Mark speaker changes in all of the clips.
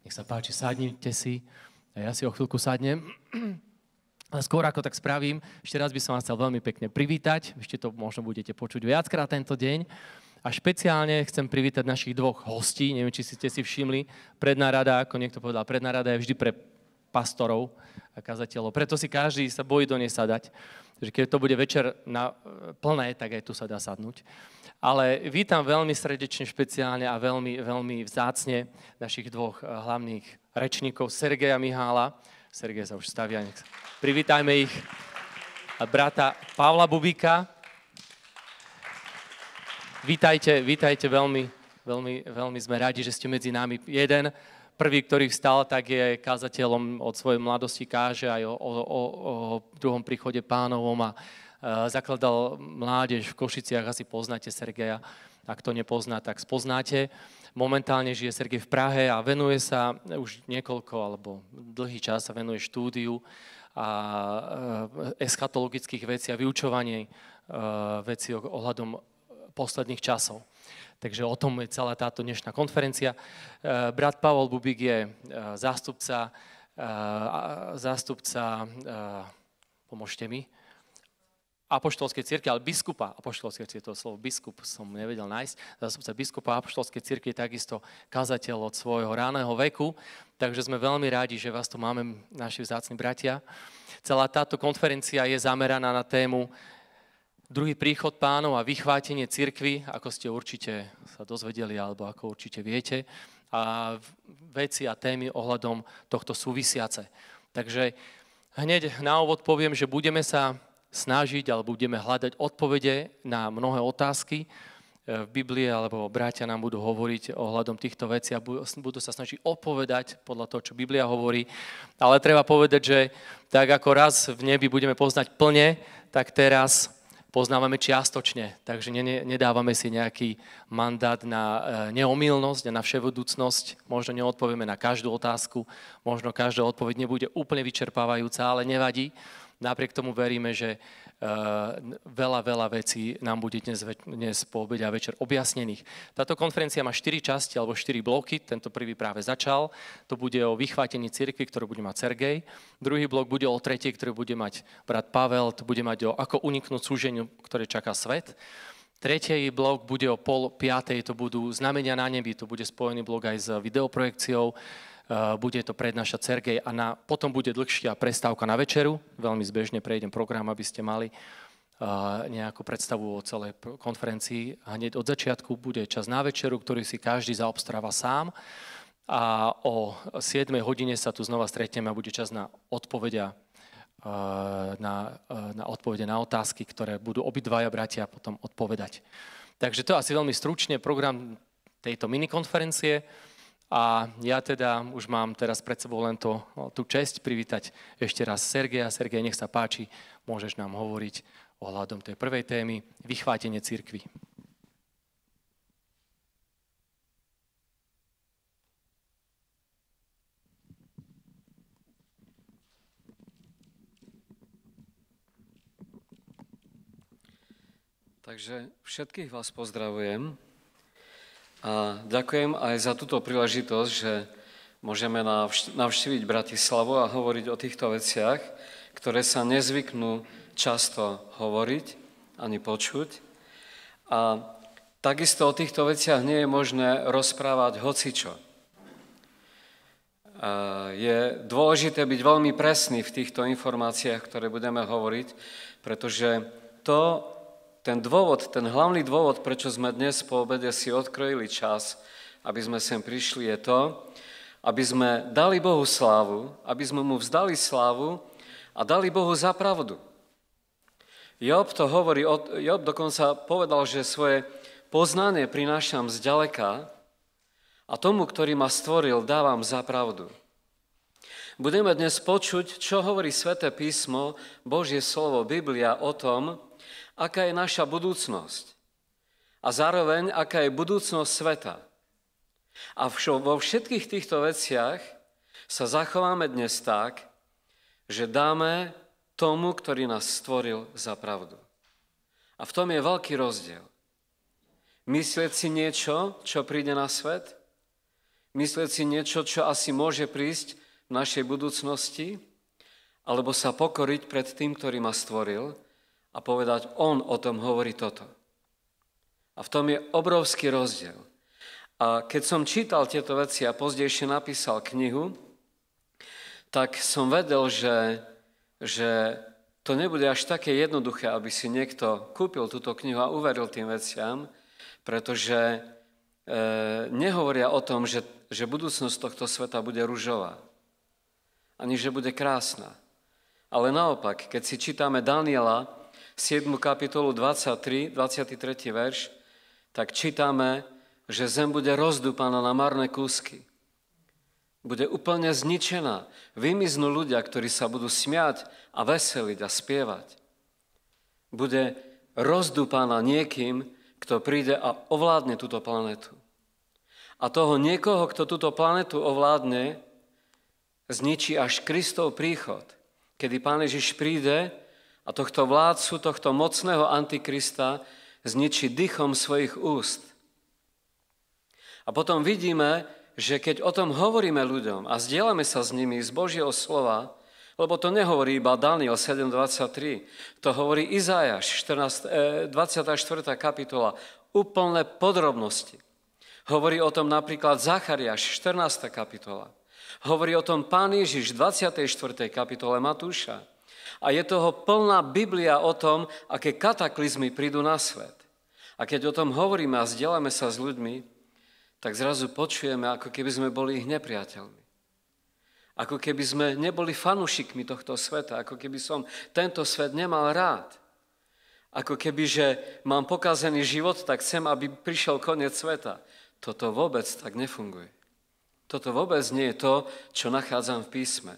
Speaker 1: Nech sa páči, sadnite si. A ja si o chvíľku sadnem. A skôr ako tak spravím, ešte raz by som vás chcel veľmi pekne privítať. Ešte to možno budete počuť viackrát tento deň. A špeciálne chcem privítať našich dvoch hostí. Neviem, či ste si všimli. Predná rada, ako niekto povedal, predná rada je vždy pre pastorov a kazateľov. Preto si každý sa bojí do nej sadať. Takže keď to bude večer plné, tak aj tu sa dá sadnúť. Ale vítam veľmi srdečne, špeciálne a veľmi, veľmi vzácne našich dvoch hlavných rečníkov, Sergeja Mihála. Sergej sa už stavia, privítajme ich. A brata Pavla Bubíka. Vítajte veľmi sme radi, že ste medzi nami. Prvý, ktorý vstal, tak je kázateľom od svojej mladosti, káže aj o druhom príchode Pánovom a zakladal mládež v Košiciach, asi poznáte Sergeja. Ak to nepozná, tak spoznáte. Momentálne žije Sergej v Prahe a venuje sa už niekoľko, alebo dlhý čas sa venuje štúdiu a eschatologických vecí a vyučovanie vecí ohľadom posledných časov. Takže o tom je celá táto dnešná konferencia. Brat Pavol Bubík je zástupca pomôžte mi, apoštolskej cirkvi, ale biskupa apoštolskej cirkvi, to slovo biskup som nevedel nájsť, zástupca biskupa apoštolskej cirkvi je takisto kazateľ od svojho raného veku, takže sme veľmi rádi, že vás tu máme, naši vzácni bratia. Celá táto konferencia je zameraná na tému druhý príchod Pánov a vychvátenie cirkvi, ako ste určite sa dozvedeli, alebo ako určite viete, a veci a témy ohľadom tohto súvisiace. Takže hneď na úvod poviem, že budeme sa snažiť, alebo budeme hľadať odpovede na mnohé otázky v Biblii, alebo bratia nám budú hovoriť ohľadom týchto vecí a budú sa snažiť odpovedať podľa toho, čo Biblia hovorí. Ale treba povedať, že tak ako raz v nebi budeme poznať plne, tak teraz poznávame čiastočne, takže nedávame si nejaký mandát na neomylnosť a na vševedúcnosť. Možno neodpovieme na každú otázku, možno každá odpoveď nebude úplne vyčerpávajúca, ale nevadí. Napriek tomu veríme, že veľa vecí nám bude dnes po obede a večer objasnených. Táto konferencia má 4 časti alebo 4 bloky. Tento prvý práve začal. To bude o vychvátení cirkvi, ktorú bude mať Sergej. Druhý blok bude o tretej, ktorý bude mať brat Pavel. To bude mať o ako uniknúť súženiu, ktoré čaká svet. Tretí blok bude o 4:30, to budú znamenia na nebi, to bude spojený blok aj s videoprojekciou. Bude to prednášať Sergej a potom bude dlhšia prestávka na večeru. Veľmi zbežne prejdem program, aby ste mali nejakú predstavu o celej konferencii. A hneď od začiatku bude čas na večeru, ktorý si každý zaobstaráva sám. A o 7 hodine sa tu znova stretneme a bude čas na odpovede na otázky, ktoré budú obidvaja bratia potom odpovedať. Takže to asi veľmi stručne program tejto minikonferencie. A ja teda už mám teraz pred sebou len tú česť privítať ešte raz Sergeja. Sergej, nech sa páči, môžeš nám hovoriť ohľadom tej prvej témy, vychvátenie cirkvi.
Speaker 2: Takže všetkých vás pozdravujem. A ďakujem aj za túto príležitosť, že môžeme navštíviť Bratislavu a hovoriť o týchto veciach, ktoré sa nezvyknú často hovoriť ani počuť. A takisto o týchto veciach nie je možné rozprávať hocičo. Je dôležité byť veľmi presný v týchto informáciách, ktoré budeme hovoriť, pretože ten hlavný dôvod, prečo sme dnes po obede si odkrojili čas, aby sme sem prišli, je to, aby sme dali Bohu slávu, aby sme mu vzdali slávu a dali Bohu za pravdu. Job dokonca povedal, že svoje poznanie prinášam zďaleka a tomu, ktorý ma stvoril, dávam za pravdu. Budeme dnes počuť, čo hovorí Sväté písmo, Božie slovo, Biblia o tom, aká je naša budúcnosť a zároveň, aká je budúcnosť sveta. A vo všetkých týchto veciach sa zachováme dnes tak, že dáme tomu, ktorý nás stvoril, za pravdu. A v tom je veľký rozdiel. Myslieť si niečo, čo príde na svet, myslieť si niečo, čo asi môže prísť v našej budúcnosti, alebo sa pokoriť pred tým, ktorý ma stvoril a povedať, on o tom hovorí toto. A v tom je obrovský rozdiel. A keď som čítal tieto veci a pozdejšie napísal knihu, tak som vedel, že to nebude až také jednoduché, aby si niekto kúpil túto knihu a uveril tým veciam, pretože nehovoria o tom, že budúcnosť tohto sveta bude ružová, ani že bude krásna. Ale naopak, keď si čítame Daniela, 7. kapitolu 23. verš, tak čítame, že zem bude rozdúpaná na marné kúsky. Bude úplne zničená. Vymiznú ľudia, ktorí sa budú smiať a veseliť a spievať. Bude rozdúpaná niekým, kto príde a ovládne túto planetu. A toho niekoho, kto túto planetu ovládne, zničí až Kristov príchod, kedy Pán Ježiš príde a tohto vládcu, tohto mocného antikrista zničí dychom svojich úst. A potom vidíme, že keď o tom hovoríme ľuďom a zdieľame sa s nimi z Božieho slova, lebo to nehovorí iba Daniel 7.23, to hovorí Izajáš 24. kapitola, úplné podrobnosti. Hovorí o tom napríklad Zachariáš 14. kapitola. Hovorí o tom Pán Ježiš 24. kapitole Matúša. A je toho plná Biblia o tom, aké kataklizmy prídu na svet. A keď o tom hovoríme a zdieľame sa s ľuďmi, tak zrazu počujeme, ako keby sme boli ich nepriateľmi. Ako keby sme neboli fanúšikmi tohto sveta, ako keby som tento svet nemal rád. Ako keby, že mám pokazený život, tak chcem, aby prišiel koniec sveta. Toto vôbec tak nefunguje. Toto vôbec nie je to, čo nachádzam v písme.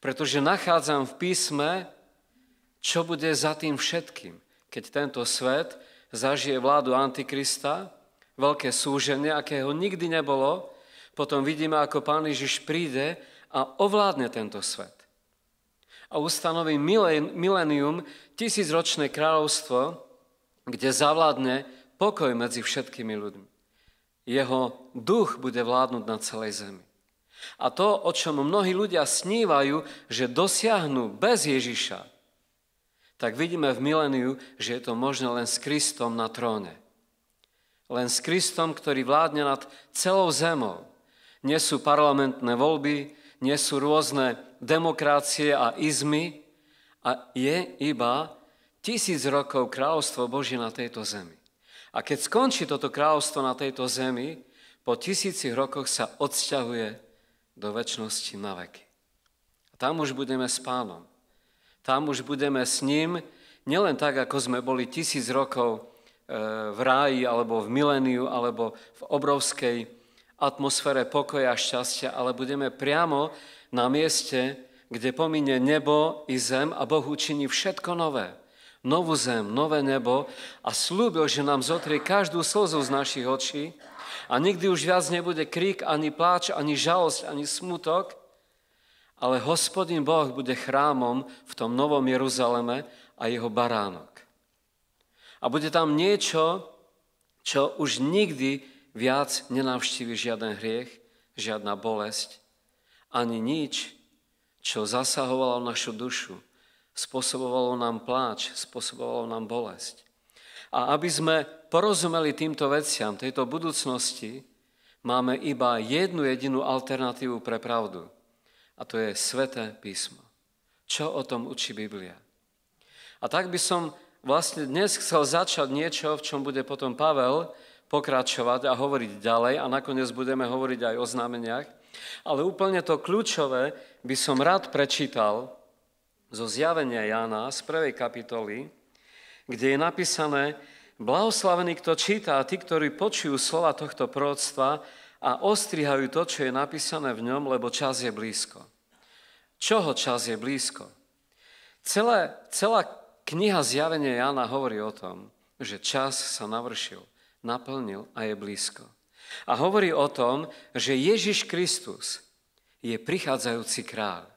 Speaker 2: Pretože nachádzam v písme, čo bude za tým všetkým, keď tento svet zažije vládu Antikrista, veľké súženie, akého nikdy nebolo, potom vidíme, ako Pán Ježiš príde a ovládne tento svet. A ustanoví milénium, 1000-ročné kráľovstvo, kde zavládne pokoj medzi všetkými ľuďmi. Jeho duch bude vládnuť na celej zemi. A to, o čom mnohí ľudia snívajú, že dosiahnu bez Ježiša, tak vidíme v miléniu, že je to možné len s Kristom na tróne. Len s Kristom, ktorý vládne nad celou zemou. Nie sú parlamentné voľby, nie sú rôzne demokracie a izmy a je iba 1000 rokov kráľovstvo Božie na tejto zemi. A keď skončí toto kráľovstvo na tejto zemi, po 1000 rokoch sa odsťahuje do večnosti na veky. A tam už budeme s Pánom. Tam už budeme s ním, nielen tak, ako sme boli 1000 rokov v ráji, alebo v miléniu, alebo v obrovskej atmosfére pokoja a šťastia, ale budeme priamo na mieste, kde pominie nebo i zem a Boh učiní všetko nové. Novú zem, nové nebo a slúbil, že nám zotrie každú slzu z našich očí a nikdy už viac nebude krík, ani pláč, ani žalosť, ani smutok, ale Hospodin Boh bude chrámom v tom novom Jeruzaleme a jeho baránok. A bude tam niečo, čo už nikdy viac nenavštívi žiaden hriech, žiadna bolesť, ani nič, čo zasahovalo našu dušu, spôsobovalo nám pláč, spôsobovalo nám bolesť. A aby sme porozumeli týmto veciam, tejto budúcnosti, máme iba jednu jedinú alternatívu pre pravdu. A to je Sväté písmo. Čo o tom učí Biblia? A tak by som vlastne dnes chcel začať niečo, v čom bude potom Pavel pokračovať a hovoriť ďalej a nakoniec budeme hovoriť aj o znameniach. Ale úplne to kľúčové by som rád prečítal zo Zjavenia Jána z 1. kapitoly, kde je napísané: Blahoslavený, kto číta, a tí, ktorí počujú slova tohto proroctva a ostrihajú to, čo je napísané v ňom, lebo čas je blízko. Čoho čas je blízko? Celá kniha Zjavenia Jána hovorí o tom, že čas sa navršil, naplnil a je blízko. A hovorí o tom, že Ježiš Kristus je prichádzajúci kráľ.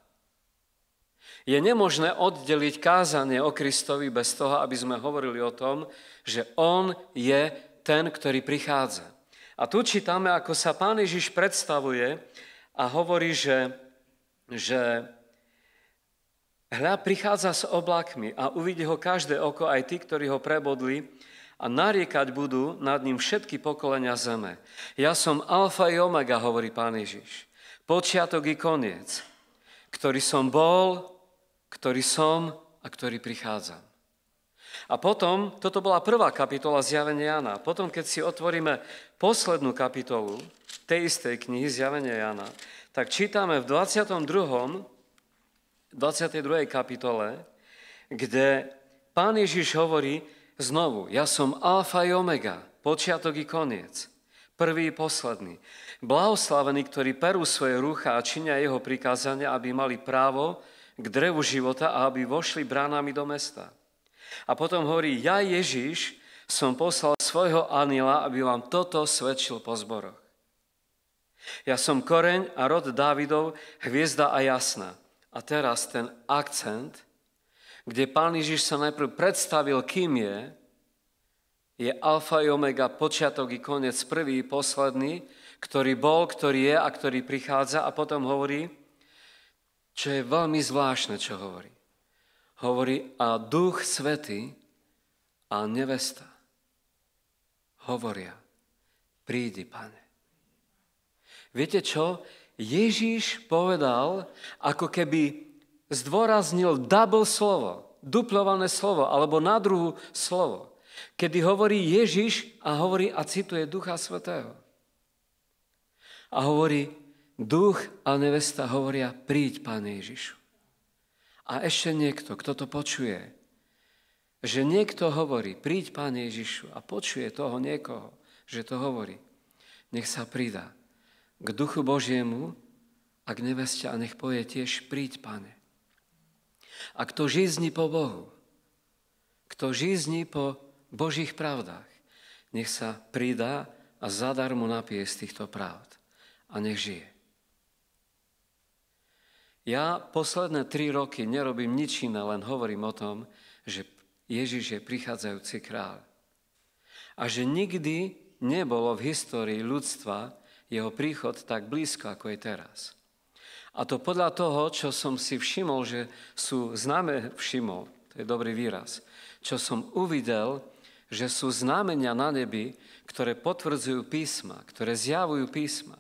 Speaker 2: Je nemožné oddeliť kázanie o Kristovi bez toho, aby sme hovorili o tom, že on je ten, ktorý prichádza. A tu čítame, ako sa Pán Ježiš predstavuje a hovorí, že hľa prichádza s oblákmi a uvidí ho každé oko, aj tí, ktorí ho prebodli, a nariekať budú nad ním všetky pokolenia zeme. Ja som alfa i omega, hovorí Pán Ježiš. Počiatok i koniec, ktorý som bol, ktorý som a ktorý prichádzam. A potom, toto bola prvá kapitola Zjavenia Jana. Potom, keď si otvoríme poslednú kapitolu tej istej knihy Zjavenia Jana, tak čítame v 22. kapitole, kde Pán Ježiš hovorí znovu, ja som alfa i omega, počiatok i koniec, prvý i posledný. Blahoslavení, ktorí perú svoje rúcha a činia jeho prikázania, aby mali právo k drevu života a aby vošli bránami do mesta. A potom hovorí, ja Ježiš som poslal svojho anjela, aby vám toto svedčil po zboroch. Ja som koreň a rod Dávidov, hviezda a jasná. A teraz ten akcent, kde Pán Ježiš sa najprv predstavil, kým je alfa i omega, počiatok i koniec, prvý i posledný, ktorý bol, ktorý je a ktorý prichádza. A potom hovorí, čo je veľmi zvláštne, čo hovorí. Hovorí, a Duch Svätý a nevesta hovoria, prídi, Pane. Viete čo? Ježíš povedal, ako keby zdôraznil double slovo, duplované slovo, alebo na druhú slovo. Kedy hovorí Ježíš a hovorí a cituje Ducha Svätého. A hovorí, Duch a nevesta hovoria, príď, Pane Ježišu. A ešte niekto, kto to počuje, že niekto hovorí, príď, Pane Ježišu, a počuje toho niekoho, že to hovorí, nech sa pridá k Duchu Božiemu a k neveste a nech povie tiež, príď, Pane. A kto žízni po Bohu, kto žízni po Božích pravdách, nech sa pridá a zadarmo napije z týchto pravd a nech žije. Ja posledné 3 roky nerobím nič iné, len hovorím o tom, že Ježiš je prichádzajúci kráľ. A že nikdy nebolo v histórii ľudstva jeho príchod tak blízko, ako je teraz. A to podľa toho, čo som si všimol, že sú všimol, to je dobrý výraz, čo som uvidel, že sú znamenia na nebi, ktoré potvrdzujú písma, ktoré zjavujú písma.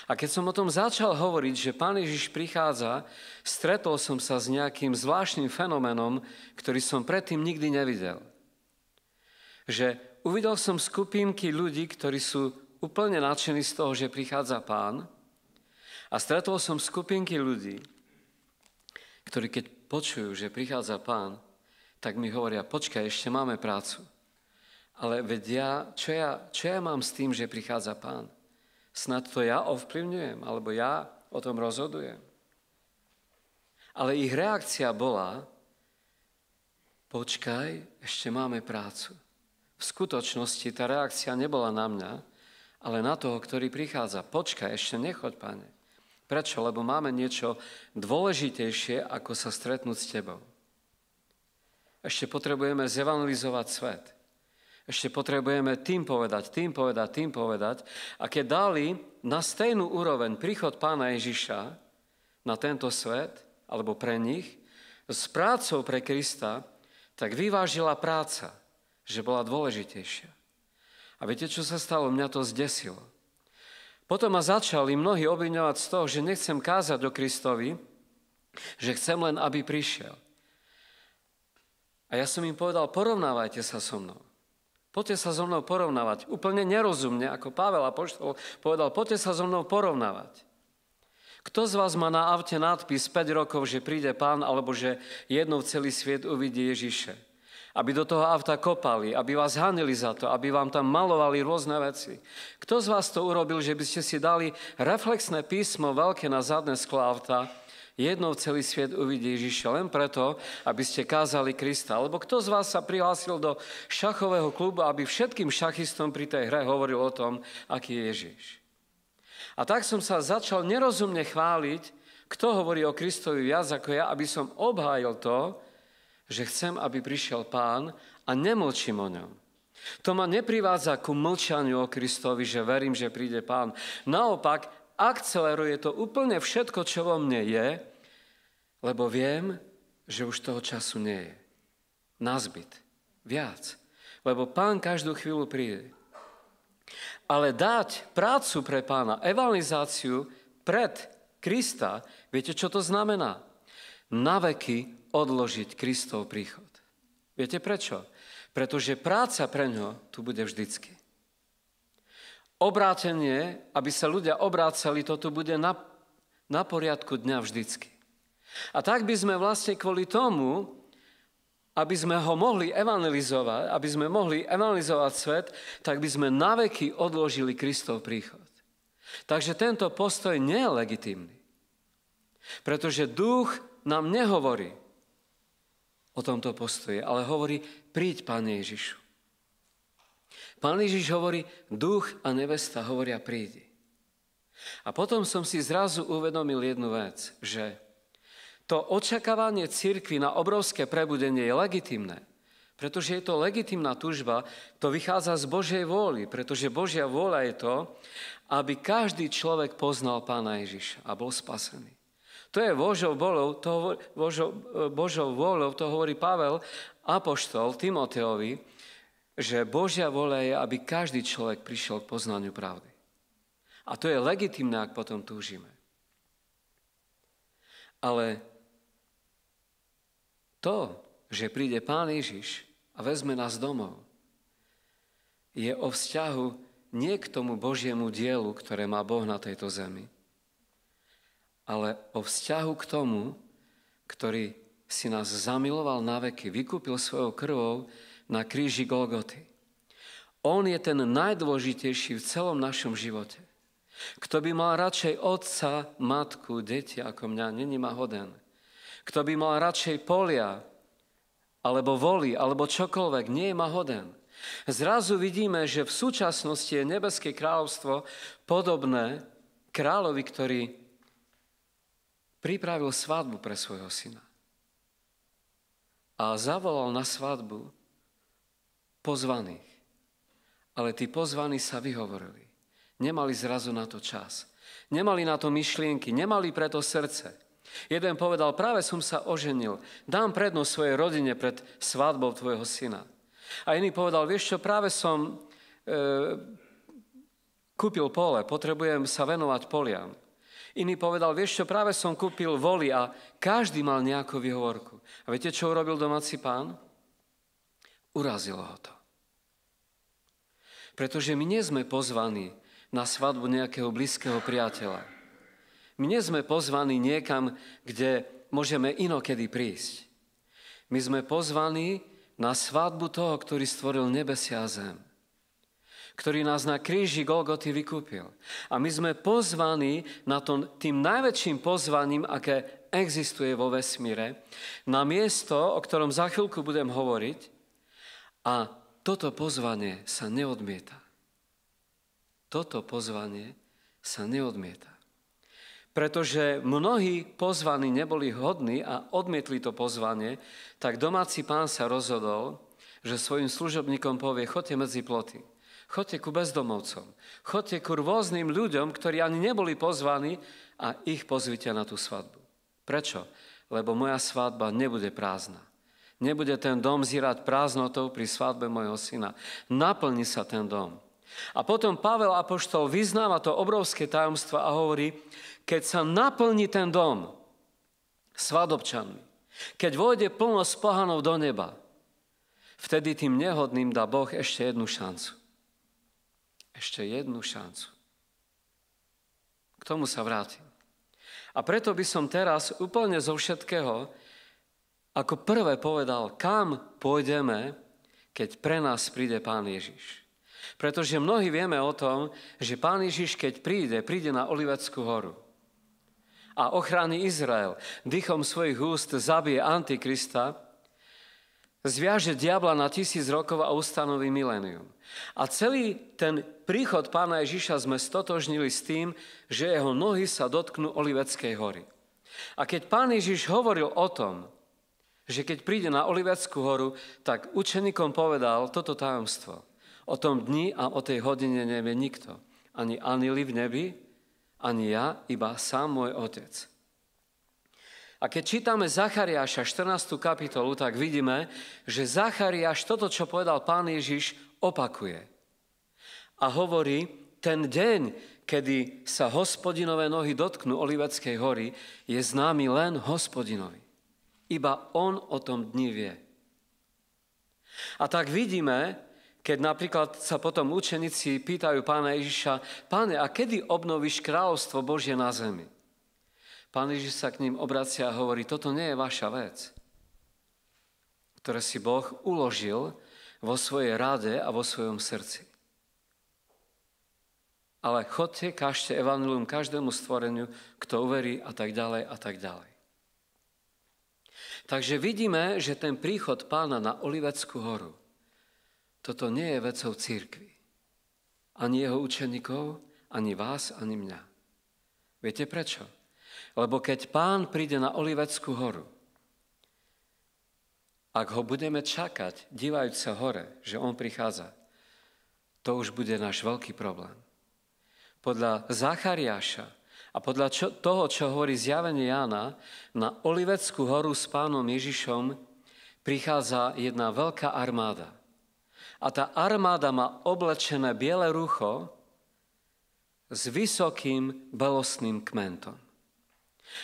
Speaker 2: A keď som o tom začal hovoriť, že Pán Ježiš prichádza, stretol som sa s nejakým zvláštnym fenoménom, ktorý som predtým nikdy nevidel. Že uvidel som skupinky ľudí, ktorí sú úplne nadšení z toho, že prichádza Pán. A stretol som skupinky ľudí, ktorí keď počujú, že prichádza Pán, tak mi hovoria, počkaj, ešte máme prácu. Ale vedia, čo ja mám s tým, že prichádza Pán? Snad to ja ovplyvňujem, alebo ja o tom rozhodujem. Ale ich reakcia bola, počkaj, ešte máme prácu. V skutočnosti tá reakcia nebola na mňa, ale na toho, ktorý prichádza. Počkaj, ešte nechoď, Pane. Prečo? Lebo máme niečo dôležitejšie, ako sa stretnúť s tebou. Ešte potrebujeme zevangelizovať svet. Ešte potrebujeme tým povedať. A keď dali na stejnú úroveň príchod Pána Ježiša na tento svet, alebo pre nich, s prácou pre Krista, tak vyvážila práca, že bola dôležitejšia. A viete, čo sa stalo? Mňa to zdesilo. Potom ma začali mnohí obviňovať z toho, že nechcem kázať o Kristovi, že chcem len, aby prišiel. A ja som im povedal, porovnávajte sa so mnou. Poďte sa so mnou porovnávať. Úplne nerozumne, ako Pavel apoštol povedal, poďte sa so mnou porovnávať. Kto z vás má na aute nadpis 5 rokov, že príde Pán, alebo že jednou celý svet uvidí Ježiše? Aby do toho auta kopali, aby vás hanili za to, aby vám tam malovali rôzne veci. Kto z vás to urobil, že by ste si dali reflexné písmo veľké na zadné sklo auta, jednou celý svet uvidí Ježiša len preto, aby ste kázali Krista. Alebo kto z vás sa prihlásil do šachového klubu, aby všetkým šachistom pri tej hre hovoril o tom, aký je Ježiš. A tak som sa začal nerozumne chváliť, kto hovorí o Kristovi viac ako ja, aby som obhájil to, že chcem, aby prišiel Pán a nemlčím o ňom. To ma neprivádza ku mlčaniu o Kristovi, že verím, že príde Pán. Naopak, akceleruje to úplne všetko, čo vo mne je, lebo viem, že už toho času nie je. Nazbyt. Viac. Lebo Pán každú chvíľu príde. Ale dať prácu pre Pána, evangelizáciu pred Krista, viete, čo to znamená? Naveky odložiť Kristov príchod. Viete prečo? Pretože práca pre ňo tu bude vždycky. Obrátenie, aby sa ľudia obrácali, to tu bude na poriadku dňa vždycky. A tak by sme vlastne kvôli tomu, aby sme ho mohli evangelizovať, aby sme mohli evangelizovať svet, tak by sme naveky odložili Kristov príchod. Takže tento postoj nie je legitímny. Pretože duch nám nehovorí o tomto postoji, ale hovorí, príď, Pane Ježišu. Pán Ježiš hovorí, duch a nevesta hovoria, prídi. A potom som si zrazu uvedomil jednu vec, že to očakávanie cirkvi na obrovské prebudenie je legitimné, pretože je to legitimná túžba, to vychádza z Božej vôly, pretože Božia vôľa je to, aby každý človek poznal Pána Ježiša a bol spasený. To je Božou vôľou, to hovorí Pavel, apoštol Timoteovi, že Božia vôľa je, aby každý človek prišiel k poznaniu pravdy. A to je legitimné, ak potom túžime. Ale to, že príde Pán Ježiš a vezme nás domov, je o vzťahu nie k tomu Božiemu dielu, ktoré má Boh na tejto zemi, ale o vzťahu k tomu, ktorý si nás zamiloval na veky, vykúpil svojou krvou na kríži Golgoty. On je ten najdôležitejší v celom našom živote. Kto by mal radšej otca, matku, deti ako mňa, není ma hoden. Kto by mal radšej polia, alebo voly, alebo čokoľvek, nie je ma hoden. Zrazu vidíme, že v súčasnosti je nebeské kráľovstvo podobné kráľovi, ktorý pripravil svadbu pre svojho syna. A zavolal na svadbu pozvaných. Ale tí pozvaní sa vyhovorili. Nemali zrazu na to čas. Nemali na to myšlienky, nemali preto srdce. Jeden povedal, práve som sa oženil, dám prednosť svojej rodine pred svadbou tvojho syna. A iný povedal, vieš čo, práve som kúpil pole, potrebujem sa venovať poliam. Iný povedal, vieš čo, práve som kúpil voly a každý mal nejakú výhovorku. A viete, čo urobil domáci pán? Urazilo ho to. Pretože my nie sme pozvaní na svadbu nejakého blízkeho priateľa. My nie sme pozvaní niekam, kde môžeme inokedy prísť. My sme pozvaní na svadbu toho, ktorý stvoril nebesia a zem. Ktorý nás na kríži Golgoty vykúpil. A my sme pozvaní na tým najväčším pozvaním, aké existuje vo vesmíre, na miesto, o ktorom za chvíľku budem hovoriť. A toto pozvanie sa neodmieta. Toto pozvanie sa neodmieta. Pretože mnohí pozvaní neboli hodní a odmietli to pozvanie, tak domáci pán sa rozhodol, že svojim služobníkom povie, choďte medzi ploty, choďte ku bezdomovcom, choďte ku rôznym ľuďom, ktorí ani neboli pozvaní a ich pozvite na tú svadbu. Prečo? Lebo moja svadba nebude prázdna. Nebude ten dom zírať prázdnotou pri svadbe mojho syna. Naplní sa ten dom. A potom Pavel apoštol vyznáva to obrovské tajomstvo a hovorí, keď sa naplní ten dom svadobčanmi, keď vôjde plnosť pohanov do neba, vtedy tým nehodným dá Boh ešte jednu šancu. Ešte jednu šancu. K tomu sa vrátim. A preto by som teraz úplne zo všetkého ako prvé povedal, kam pôjdeme, keď pre nás príde Pán Ježiš. Pretože mnohí vieme o tom, že Pán Ježiš, keď príde na Oliveckú horu a ochráni Izrael, dýchom svojich úst zabije Antikrista, zviaže diabla na 1000 rokov a ustanoví milénium. A celý ten príchod Pána Ježiša sme stotožnili s tým, že jeho nohy sa dotknú Oliveckej hory. A keď Pán Ježiš hovoril o tom, že keď príde na Oliveckú horu, tak učeníkom povedal toto tajomstvo. O tom dni a o tej hodine nevie nikto. Ani anjeli v nebi, ani ja, iba sám môj Otec. A keď čítame Zachariáša 14. kapitolu, tak vidíme, že Zachariáš toto, čo povedal Pán Ježiš, opakuje. A hovorí, ten deň, kedy sa Hospodinové nohy dotknú Oliveckej hory, je známy len Hospodinovi. Iba on o tom dni vie. A tak vidíme, keď napríklad sa potom učeníci pýtajú Pána Ježiša, Páne, a kedy obnovíš kráľovstvo Božie na zemi? Pán Ježiš sa k ním obracia a hovorí, toto nie je vaša vec, ktoré si Boh uložil vo svojej rade a vo svojom srdci. Ale chodte, kážte evanjelium každému stvoreniu, kto uverí a tak ďalej a tak ďalej. Takže vidíme, že ten príchod Pána na Oliveckú horu, toto nie je vecou cirkvi. Ani jeho učeníkov, ani vás, ani mňa. Viete prečo? Lebo keď Pán príde na Oliveckú horu, ak ho budeme čakať, dívajúc sa hore, že on prichádza, to už bude náš veľký problém. Podľa Zachariáša a podľa toho, čo hovorí zjavenie Jána, na Oliveckú horu s Pánom Ježišom prichádza jedna veľká armáda. A tá armáda má oblečené biele rucho s vysokým belostným kmentom.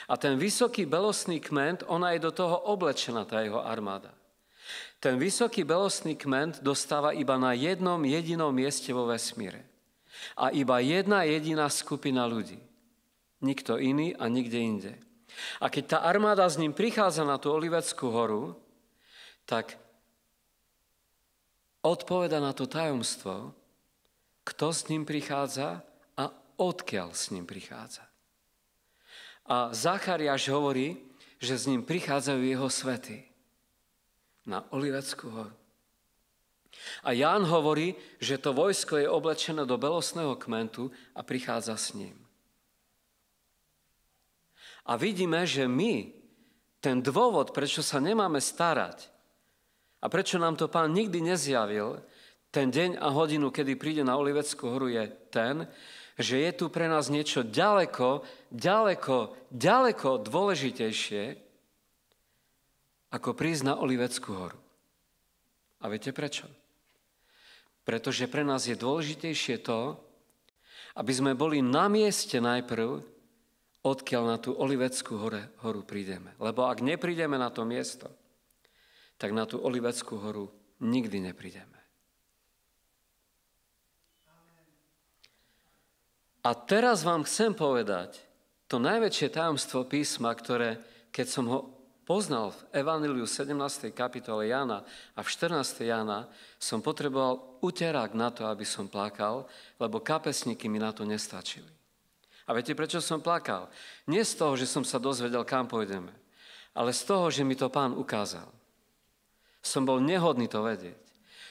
Speaker 2: A ten vysoký belostný kment, ona je do toho oblečená, tá jeho armáda. Ten vysoký belostný kment dostáva iba na jednom jedinom mieste vo vesmíre. A iba jedna jediná skupina ľudí. Nikto iný a nikde inde. A keď tá armáda s ním prichádza na tú Oliveckú horu, tak odpoveda na to tajomstvo, kto s ním prichádza a odkiaľ s ním prichádza. A Zachariáš hovorí, že s ním prichádzajú jeho svety na Oliveckú horu. A Ján hovorí, že to vojsko je oblečené do belostného kmentu a prichádza s ním. A vidíme, že my, ten dôvod, prečo sa nemáme starať a prečo nám to Pán nikdy nezjavil, ten deň a hodinu, kedy príde na Oliveckú horu, je ten, že je tu pre nás niečo ďaleko dôležitejšie, ako prísť na Oliveckú horu. A viete prečo? Pretože pre nás je dôležitejšie to, aby sme boli na mieste najprv, odkiaľ na tú Oliveckú horu prídeme. Lebo ak neprídeme na to miesto, tak na tú Oliveckú horu nikdy neprídeme. A teraz vám chcem povedať to najväčšie tajomstvo písma, ktoré, keď som ho poznal v Evanjeliu 17. kapitole Jána a v 14. Jána, som potreboval uterák na to, aby som plakal, lebo kapesníky mi na to nestačili. A viete, prečo som plakal? Nie z toho, že som sa dozvedel, kam pôjdeme, ale z toho, že mi to Pán ukázal. Som bol nehodný to vedieť.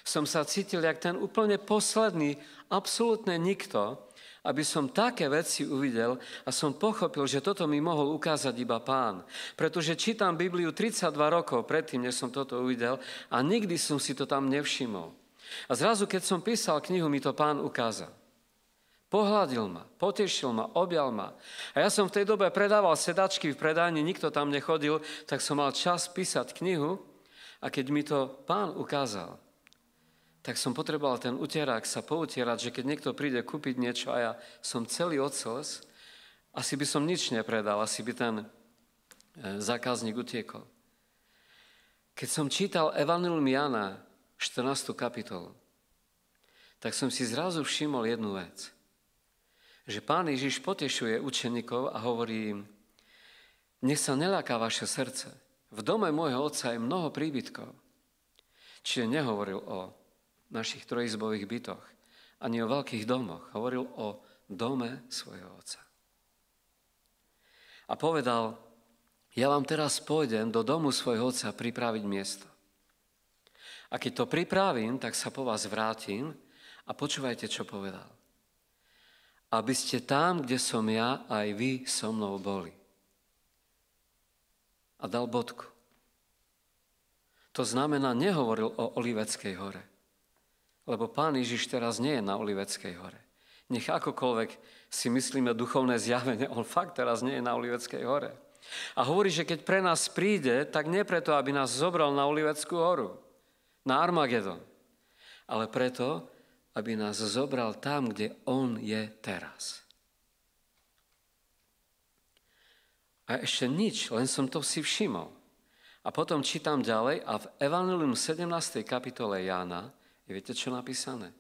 Speaker 2: Som sa cítil jak ten úplne posledný, absolútne nikto, aby som také veci uvidel a som pochopil, že toto mi mohol ukázať iba Pán. Pretože čítam Bibliu 32 rokov predtým, než som toto uvidel a nikdy som si to tam nevšimol. A zrazu, keď som písal knihu, mi to Pán ukázal. Pohľadil ma, potešil ma, objal ma. A ja som v tej dobe predával sedačky v predajni, nikto tam nechodil, tak som mal čas písať knihu a keď mi to Pán ukázal, tak som potreboval ten utierák sa poutierať, že keď niekto príde kúpiť niečo a ja som celý od slz, asi by som nič nepredal, asi by ten zákazník utiekol. Keď som čítal Evanjelium Jána, 14. kapitolu, tak som si zrazu všimol jednu vec. Že Pán Ježiš potešuje učeníkov a hovorí im, nech sa neľaká vaše srdce. V dome môjho otca je mnoho príbytkov. Čiže nehovoril o našich trojizbových bytoch, ani o veľkých domoch. Hovoril o dome svojho otca. A povedal, ja vám teraz pôjdem do domu svojho otca pripraviť miesto. A keď to pripravím, tak sa po vás vrátim a počúvajte, čo povedal. Aby ste tam, kde som ja, aj vy so mnou boli. A dal bodku. To znamená, nehovoril o Oliveckej hore. Lebo Pán Ježiš teraz nie je na Oliveckej hore. Nech akokoľvek si myslíme duchovné zjavenie, on fakt teraz nie je na Oliveckej hore. A hovorí, že keď pre nás príde, tak nie preto, aby nás zobral na Oliveckú horu, na Armagedon, ale preto, aby nás zobral tam, kde on je teraz. A ešte nič, len som to si všimol. A potom čítam ďalej a v Evangelium 17. kapitole Jána, viete, čo napísané?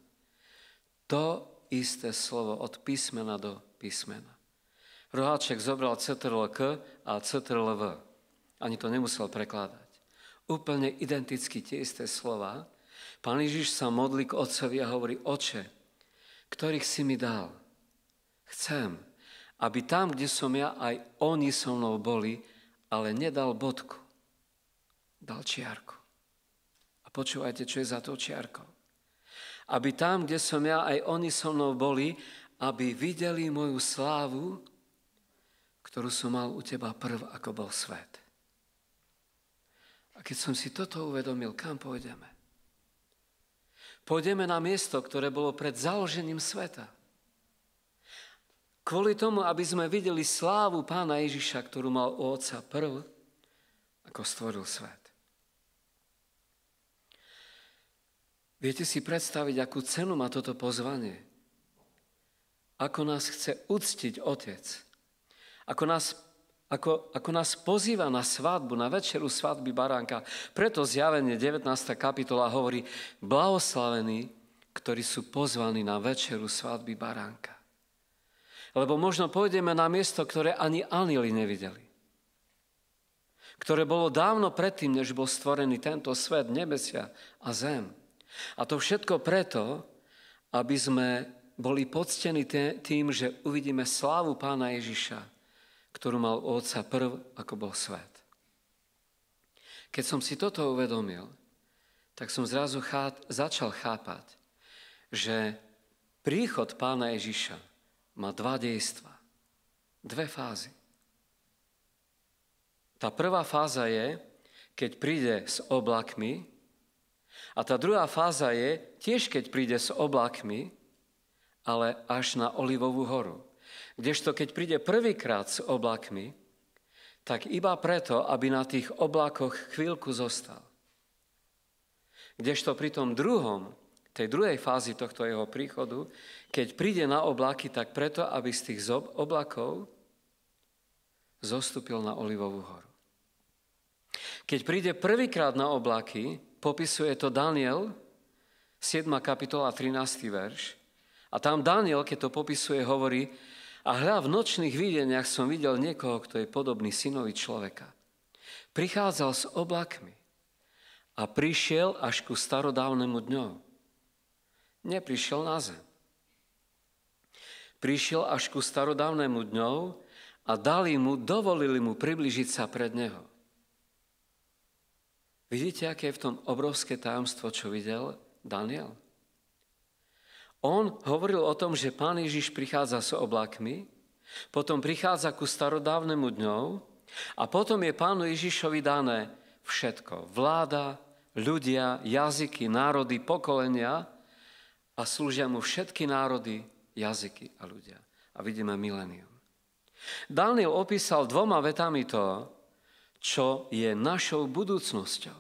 Speaker 2: To isté slovo od písmena do písmena. Roháček zobral CTRL-K a CTRL-V. Ani to nemusel prekladať. Úplne identicky tie isté slova. Pán Ježiš sa modlí k Otcovi a hovorí: Oče, ktorých si mi dal, chcem, aby tam, kde som ja, aj oni so mnou boli, ale nedal bodku. Dal čiarku. A počúvajte, čo je za tou čiarkou. Aby tam, kde som ja, aj oni so mnou boli, aby videli moju slávu, ktorú som mal u teba prv, ako bol svet. A keď som si toto uvedomil, kam pôjdeme? Pôjdeme na miesto, ktoré bolo pred založením sveta. Kvôli tomu, aby sme videli slávu Pána Ježiša, ktorú mal u Otca prv, ako stvoril svet. Viete si predstaviť, akú cenu má toto pozvanie? Ako nás chce uctiť Otec. Ako nás pozýva na svadbu, na večeru svadby baránka. Preto Zjavenie 19. kapitola hovorí: blahoslavení, ktorí sú pozvaní na večeru svadby baránka. Lebo možno pôjdeme na miesto, ktoré ani anjeli nevideli. Ktoré bolo dávno predtým, než bol stvorený tento svet, nebesia a zem. A to všetko preto, aby sme boli poctení tým, že uvidíme slávu Pána Ježiša, ktorú mal u Otca prv, ako bol svet. Keď som si toto uvedomil, tak som zrazu začal chápať, že príchod Pána Ježiša má dva dejstva, dve fázy. Tá prvá fáza je, keď príde s oblakmi, a tá druhá fáza je tiež, keď príde s oblakmi, ale až na Olivovú horu. Kdežto keď príde prvýkrát s oblakmi, tak iba preto, aby na tých oblakoch chvíľku zostal. Kdežto pri tom tej druhej fázi tohto jeho príchodu, keď príde na oblaky, tak preto, aby z tých oblakov zostúpil na Olivovú horu. Keď príde prvýkrát na oblaky, popisuje to Daniel, 7. kapitola, 13. verš. A tam Daniel, keď to popisuje, hovorí: a hľa, v nočných videniach som videl niekoho, kto je podobný synovi človeka. Prichádzal s oblakmi a prišiel až ku starodávnemu dňu. Neprišiel na zem. Prišiel až ku starodávnemu dňu a dovolili mu priblížiť sa pred neho. Vidíte, aké je v tom obrovské tajomstvo, čo videl Daniel? On hovoril o tom, že Pán Ježiš prichádza s oblakmi, potom prichádza ku starodávnemu dňu a potom je Pánu Ježišovi dané všetko. Vláda, ľudia, jazyky, národy, pokolenia a slúžia mu všetky národy, jazyky a ľudia. A vidíme milénium. Daniel opísal 2 vetami to, čo je našou budúcnosťou.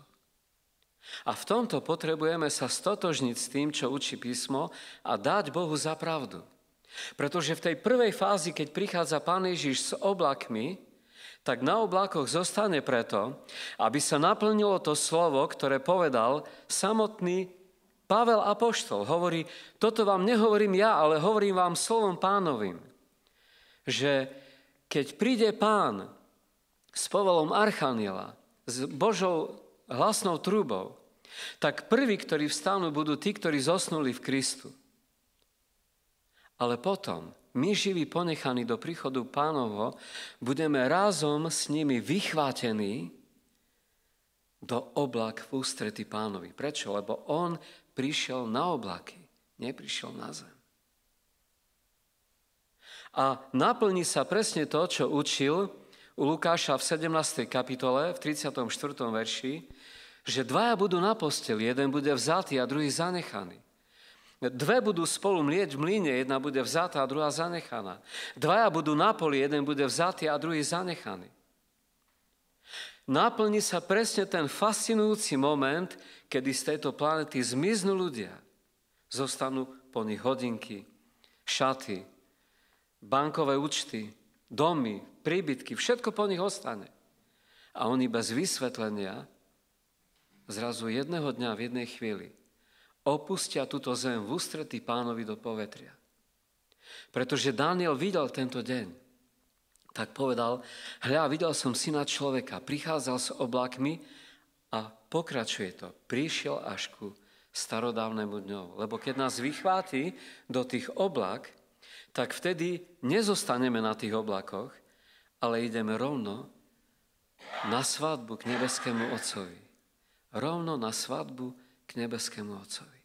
Speaker 2: A v tomto potrebujeme sa stotožniť s tým, čo učí písmo a dať Bohu za pravdu. Pretože v tej prvej fázi, keď prichádza Pán Ježiš s oblakmi, tak na oblakoch zostane preto, aby sa naplnilo to slovo, ktoré povedal samotný Pavel apoštol. Hovorí: toto vám nehovorím ja, ale hovorím vám slovom Pánovým. Že keď príde Pán s povolom archaniela, s Božou hlasnou trúbou, tak prví, ktorí vstanú, budú tí, ktorí zosnuli v Kristu. Ale potom, my živí ponechaní do príchodu Pánovho, budeme razom s nimi vychvátení do oblak v ústrety Pánovi. Prečo? Lebo on prišiel na oblaky, neprišiel na zem. A naplní sa presne to, čo učil u Lukáša v 17. kapitole, v 34. verši, že 2 budú na posteli, jeden bude vzatý a druhý zanechaný. Dve budú spolu mlieť v mlyne, jedna bude vzatá a druhá zanechaná. Dvaja budú na poli, jeden bude vzatý a druhý zanechaný. Naplní sa presne ten fascinujúci moment, kedy z tejto planety zmiznú ľudia. Zostanú po nich hodinky, šaty, bankové účty, domy, príbytky, všetko po nich ostane. A oni bez vysvetlenia zrazu jedného dňa v jednej chvíli opustia túto zem v ústretí Pánovi do povetria. Pretože Daniel videl tento deň, tak povedal, hľa, videl som syna človeka, prichádzal s oblákmi a pokračuje to. Prišiel až ku starodávnemu dňu. Lebo keď nás vychváti do tých oblák, tak vtedy nezostaneme na tých oblakoch, ale ideme rovno na svadbu k nebeskému Otcovi. Rovno na svadbu k nebeskému Otcovi.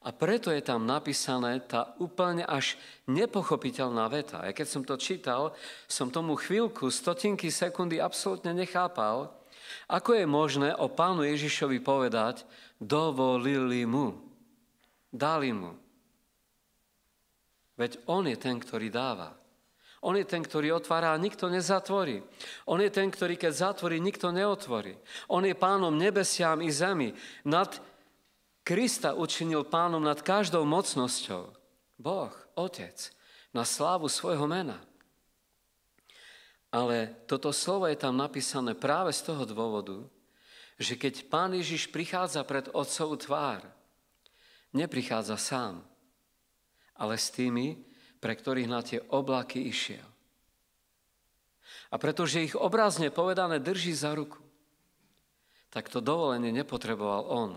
Speaker 2: A preto je tam napísané tá úplne až nepochopiteľná veta. A keď som to čítal, som tomu chvíľku, stotinky sekundy absolútne nechápal, ako je možné o Pánu Ježišovi povedať, dovolili mu, dali mu. Veď on je ten, ktorý dáva. On je ten, ktorý otvára a nikto nezatvorí. On je ten, ktorý keď zatvorí, nikto neotvorí. On je Pánom nebesiam i zemi. Nad Krista učinil Pánom nad každou mocnosťou. Boh, Otec, na slávu svojho mena. Ale toto slovo je tam napísané práve z toho dôvodu, že keď Pán Ježiš prichádza pred Otcovú tvár, neprichádza sám, ale s tými, pre ktorých na tie oblaky išiel. A pretože ich obrazne povedané drží za ruku, tak to dovolenie nepotreboval on,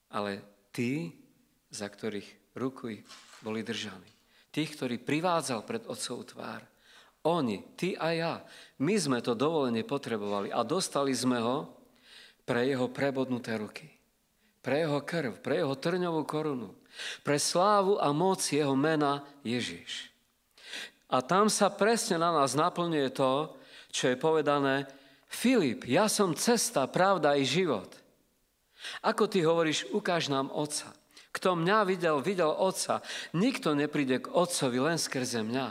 Speaker 2: ale tí, za ktorých ruky boli držaní. Tých, ktorí privádzal pred Otcovú tvár. Oni, ty a ja, my sme to dovolenie potrebovali a dostali sme ho pre jeho prebodnuté ruky. Pre jeho krv, pre jeho trňovú korunu, pre slávu a moc jeho mena Ježiš. A tam sa presne na nás naplňuje to, čo je povedané, Filip, ja som cesta, pravda i život. Ako ty hovoríš, ukáž nám Otca. Kto mňa videl, videl Otca. Nikto nepríde k Otcovi len skrze mňa.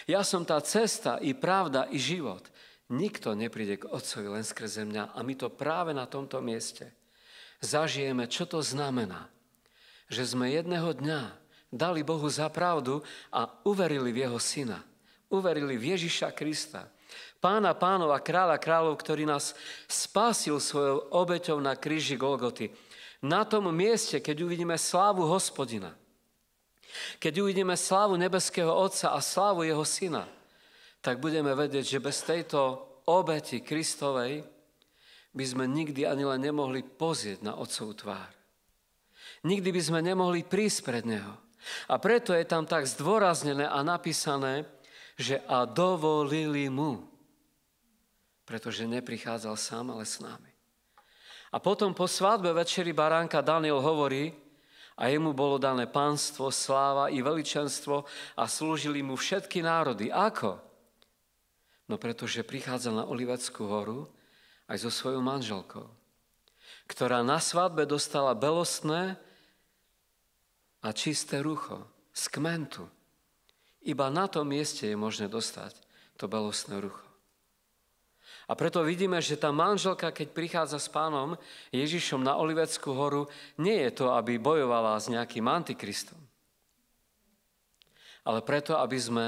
Speaker 2: Ja som tá cesta i pravda i život. Nikto nepríde k Otcovi len skrze mňa. A my to práve na tomto mieste zažijeme, čo to znamená. Že sme jedného dňa dali Bohu za pravdu a uverili v Jeho Syna. Uverili v Ježiša Krista. Pána pánov a kráľa kráľov, ktorý nás spasil svojou obeťou na kríži Golgoty. Na tom mieste, keď uvidíme slávu Hospodina, keď uvidíme slávu nebeského Otca a slávu Jeho Syna, tak budeme vedieť, že bez tejto obeti Kristovej by sme nikdy ani len nemohli pozrieť na Otcovú tvár. Nikdy by sme nemohli prísť pred Neho. A preto je tam tak zdôraznené a napísané, že a dovolili mu, pretože neprichádzal sám, ale s nami. A potom po svadbe večeri baránka Daniel hovorí, a jemu bolo dané pánstvo, sláva i veličenstvo a slúžili mu všetky národy. Ako? No pretože prichádzal na Oliveckú horu aj so svojou manželkou, ktorá na svadbe dostala belostné a čisté rucho z kmentu. Iba na tom mieste je možné dostať to belostné rucho. A preto vidíme, že tá manželka, keď prichádza s Pánom Ježišom na Oliveckú horu, nie je to, aby bojovala s nejakým antikristom, ale preto, aby sme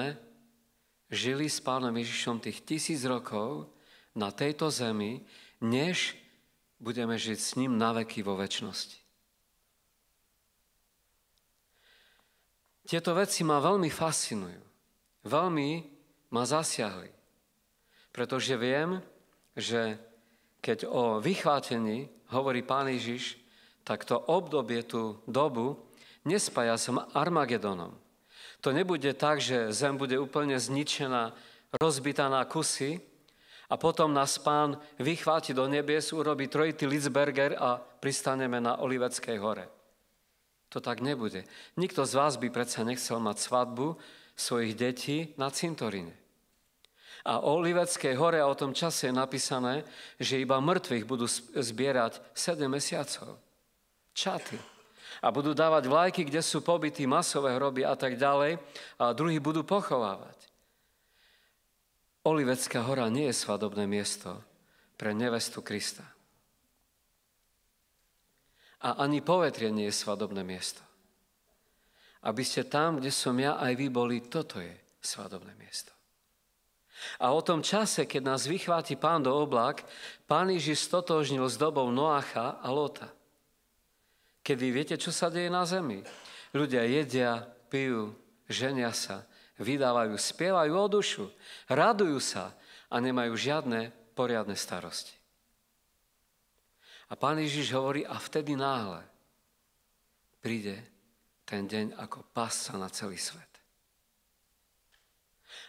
Speaker 2: žili s Pánom Ježišom tých 1000 rokov na tejto zemi, než budeme žiť s ním na veky vo večnosti. Tieto veci ma veľmi fascinujú. Veľmi ma zasiahli. Pretože viem, že keď o vychvátení hovorí Pán Ježiš, tak to obdobie, tú dobu, nespája s Armagedonom. To nebude tak, že zem bude úplne zničená, rozbitá na kusy a potom nás Pán vychváti do nebies, urobí trojitý Litzberger a pristaneme na Oliveckej hore. To tak nebude. Nikto z vás by predsa nechcel mať svadbu svojich detí na cintoríne. A o Oliveckej hore a o tom čase je napísané, že iba mŕtvych budú zbierať 7 mesiacov. Čaty. A budú dávať vlajky, kde sú pobytí, masové hroby a tak ďalej. A druhí budú pochovávať. Olivecká hora nie je svadobné miesto pre nevestu Krista. A ani povetrie nie je svadobné miesto. Aby ste tam, kde som ja, aj vy boli, toto je svadobné miesto. A o tom čase, keď nás vychváti Pán do oblák, Pán Ježiš stotožnil s dobou Noacha a Lota. Kedy viete, čo sa deje na zemi? Ľudia jedia, pijú, ženia sa, vydávajú, spievajú o dušu, radujú sa a nemajú žiadne poriadne starosti. A Pán Ježiš hovorí, a vtedy náhle príde ten deň ako pásca na celý svet.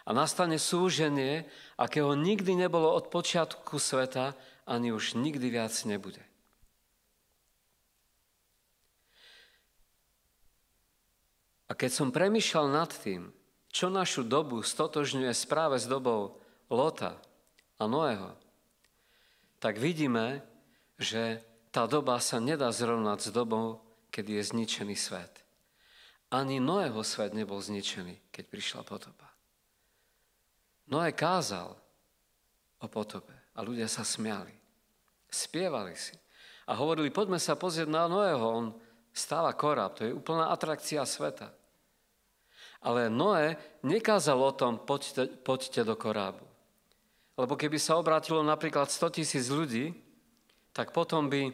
Speaker 2: A nastane súženie, akého nikdy nebolo od počiatku sveta, ani už nikdy viac nebude. A keď som premýšľal nad tým, čo našu dobu stotožňuje práve s dobou Lota a Noého, tak vidíme, že tá doba sa nedá zrovnať s dobou, kedy je zničený svet. Ani Noého svet nebol zničený, keď prišla potopa. Noé kázal o potope a ľudia sa smiali. Spievali si a hovorili, poďme sa pozrieť na Noého, on stáva koráb, to je úplná atrakcia sveta. Ale Noé nekázal o tom, poďte do korábu. Lebo keby sa obrátilo napríklad 100 000 ľudí, tak potom by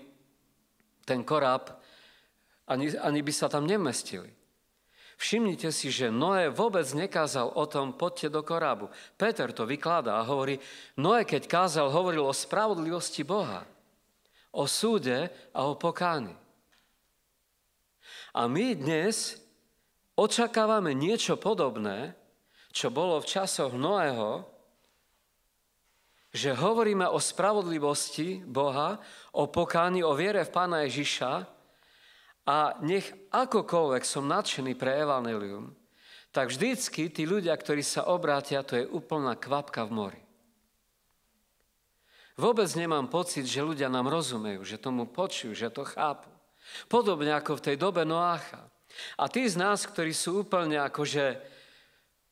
Speaker 2: ten koráb ani by sa tam nemestili. Všimnite si, že Noé vôbec nekázal o tom, poďte do korábu. Peter to vykladá a hovorí, Noé, keď kázal, hovoril o spravodlivosti Boha, o súde a o pokáni. A my dnes očakávame niečo podobné, čo bolo v časoch Noého, že hovoríme o spravodlivosti Boha, o pokáni, o viere v Pána Ježiša a nech akokoľvek som nadšený pre evanjelium, tak vždycky tí ľudia, ktorí sa obrátia, to je úplná kvapka v mori. Vôbec nemám pocit, že ľudia nám rozumejú, že tomu počujú, že to chápu. Podobne ako v tej dobe Noácha. A tí z nás, ktorí sú úplne akože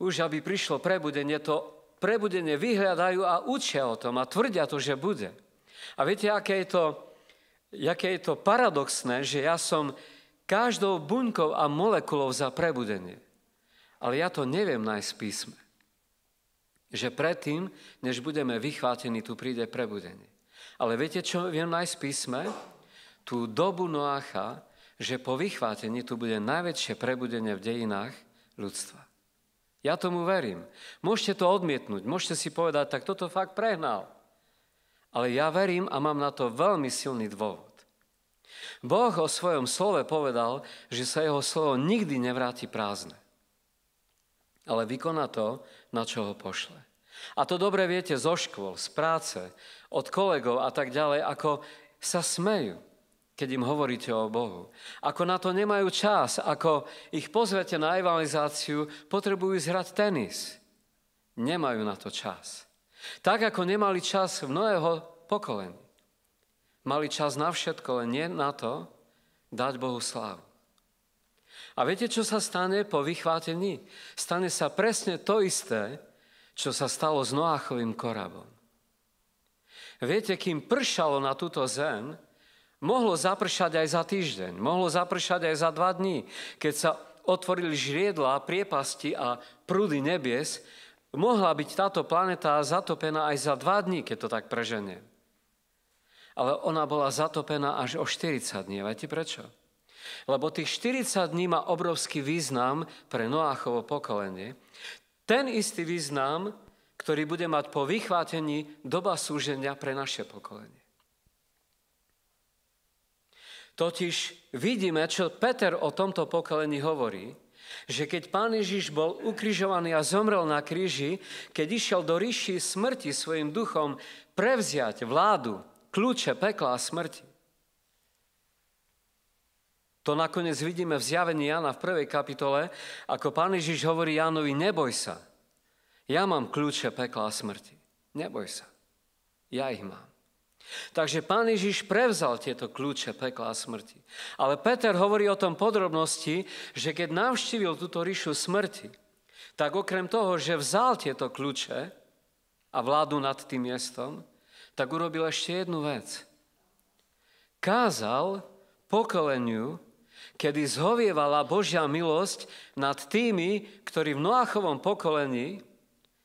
Speaker 2: už aby prišlo prebudenie, to prebudenie vyhľadajú a učia o tom a tvrdia to, že bude. A viete, aké je to paradoxné, že ja som každou buňkou a molekulou za prebudenie. Ale ja to neviem nájsť v písme. Že predtým, než budeme vychvátení, tu príde prebudenie. Ale viete, čo viem nájsť v písme? Tú dobu Noácha, že po vychvátení tu bude najväčšie prebudenie v dejinách ľudstva. Ja tomu verím. Môžete to odmietnúť, môžete si povedať, tak toto fakt prehnal. Ale ja verím a mám na to veľmi silný dôvod. Boh o svojom slove povedal, že sa jeho slovo nikdy nevráti prázdne. Ale vykoná to, na čo ho pošle. A to dobre viete zo škôl, z práce, od kolegov a tak ďalej, ako sa smejú, keď im hovoríte o Bohu. Ako na to nemajú čas, ako ich pozvete na evangelizáciu, potrebujú zhrať tenis. Nemajú na to čas. Tak, ako nemali čas v Noého pokolení. Mali čas na všetko, len nie na to dať Bohu slávu. A viete, čo sa stane po vychvátení? Stane sa presne to isté, čo sa stalo s Noáchovým korábom. Viete, kým pršalo na túto zem, mohlo zapršať aj za týždeň, mohlo zapršať aj za 2 dní. Keď sa otvorili žriedlá, priepasti a prúdy nebies, mohla byť táto planéta zatopená aj za 2 dní, keď to tak preženiem. Ale ona bola zatopená až o 40 dní. Viete prečo? Lebo tých 40 dní má obrovský význam pre Noáchovo pokolenie. Ten istý význam, ktorý bude mať po vychvátení doba súženia pre naše pokolenie. Totiž vidíme, čo Peter o tomto pokolení hovorí, že keď Pán Ježiš bol ukrižovaný a zomrel na kríži, keď išiel do ríši smrti svojim duchom prevziať vládu, kľúče pekla a smrti. To nakoniec vidíme v zjavení Jana v 1. kapitole, ako Pán Ježiš hovorí Jánovi, neboj sa, ja mám kľúče pekla a smrti. Neboj sa, ja ich mám. Takže Pán Ježiš prevzal tieto kľúče pekla a smrti. Ale Peter hovorí o tom podrobnosti, že keď navštívil túto ríšu smrti, tak okrem toho, že vzal tieto kľúče a vládu nad tým miestom, tak urobil ešte jednu vec. Kázal pokoleniu, kedy zhovievala Božia milosť nad tými, ktorí v Noachovom pokolení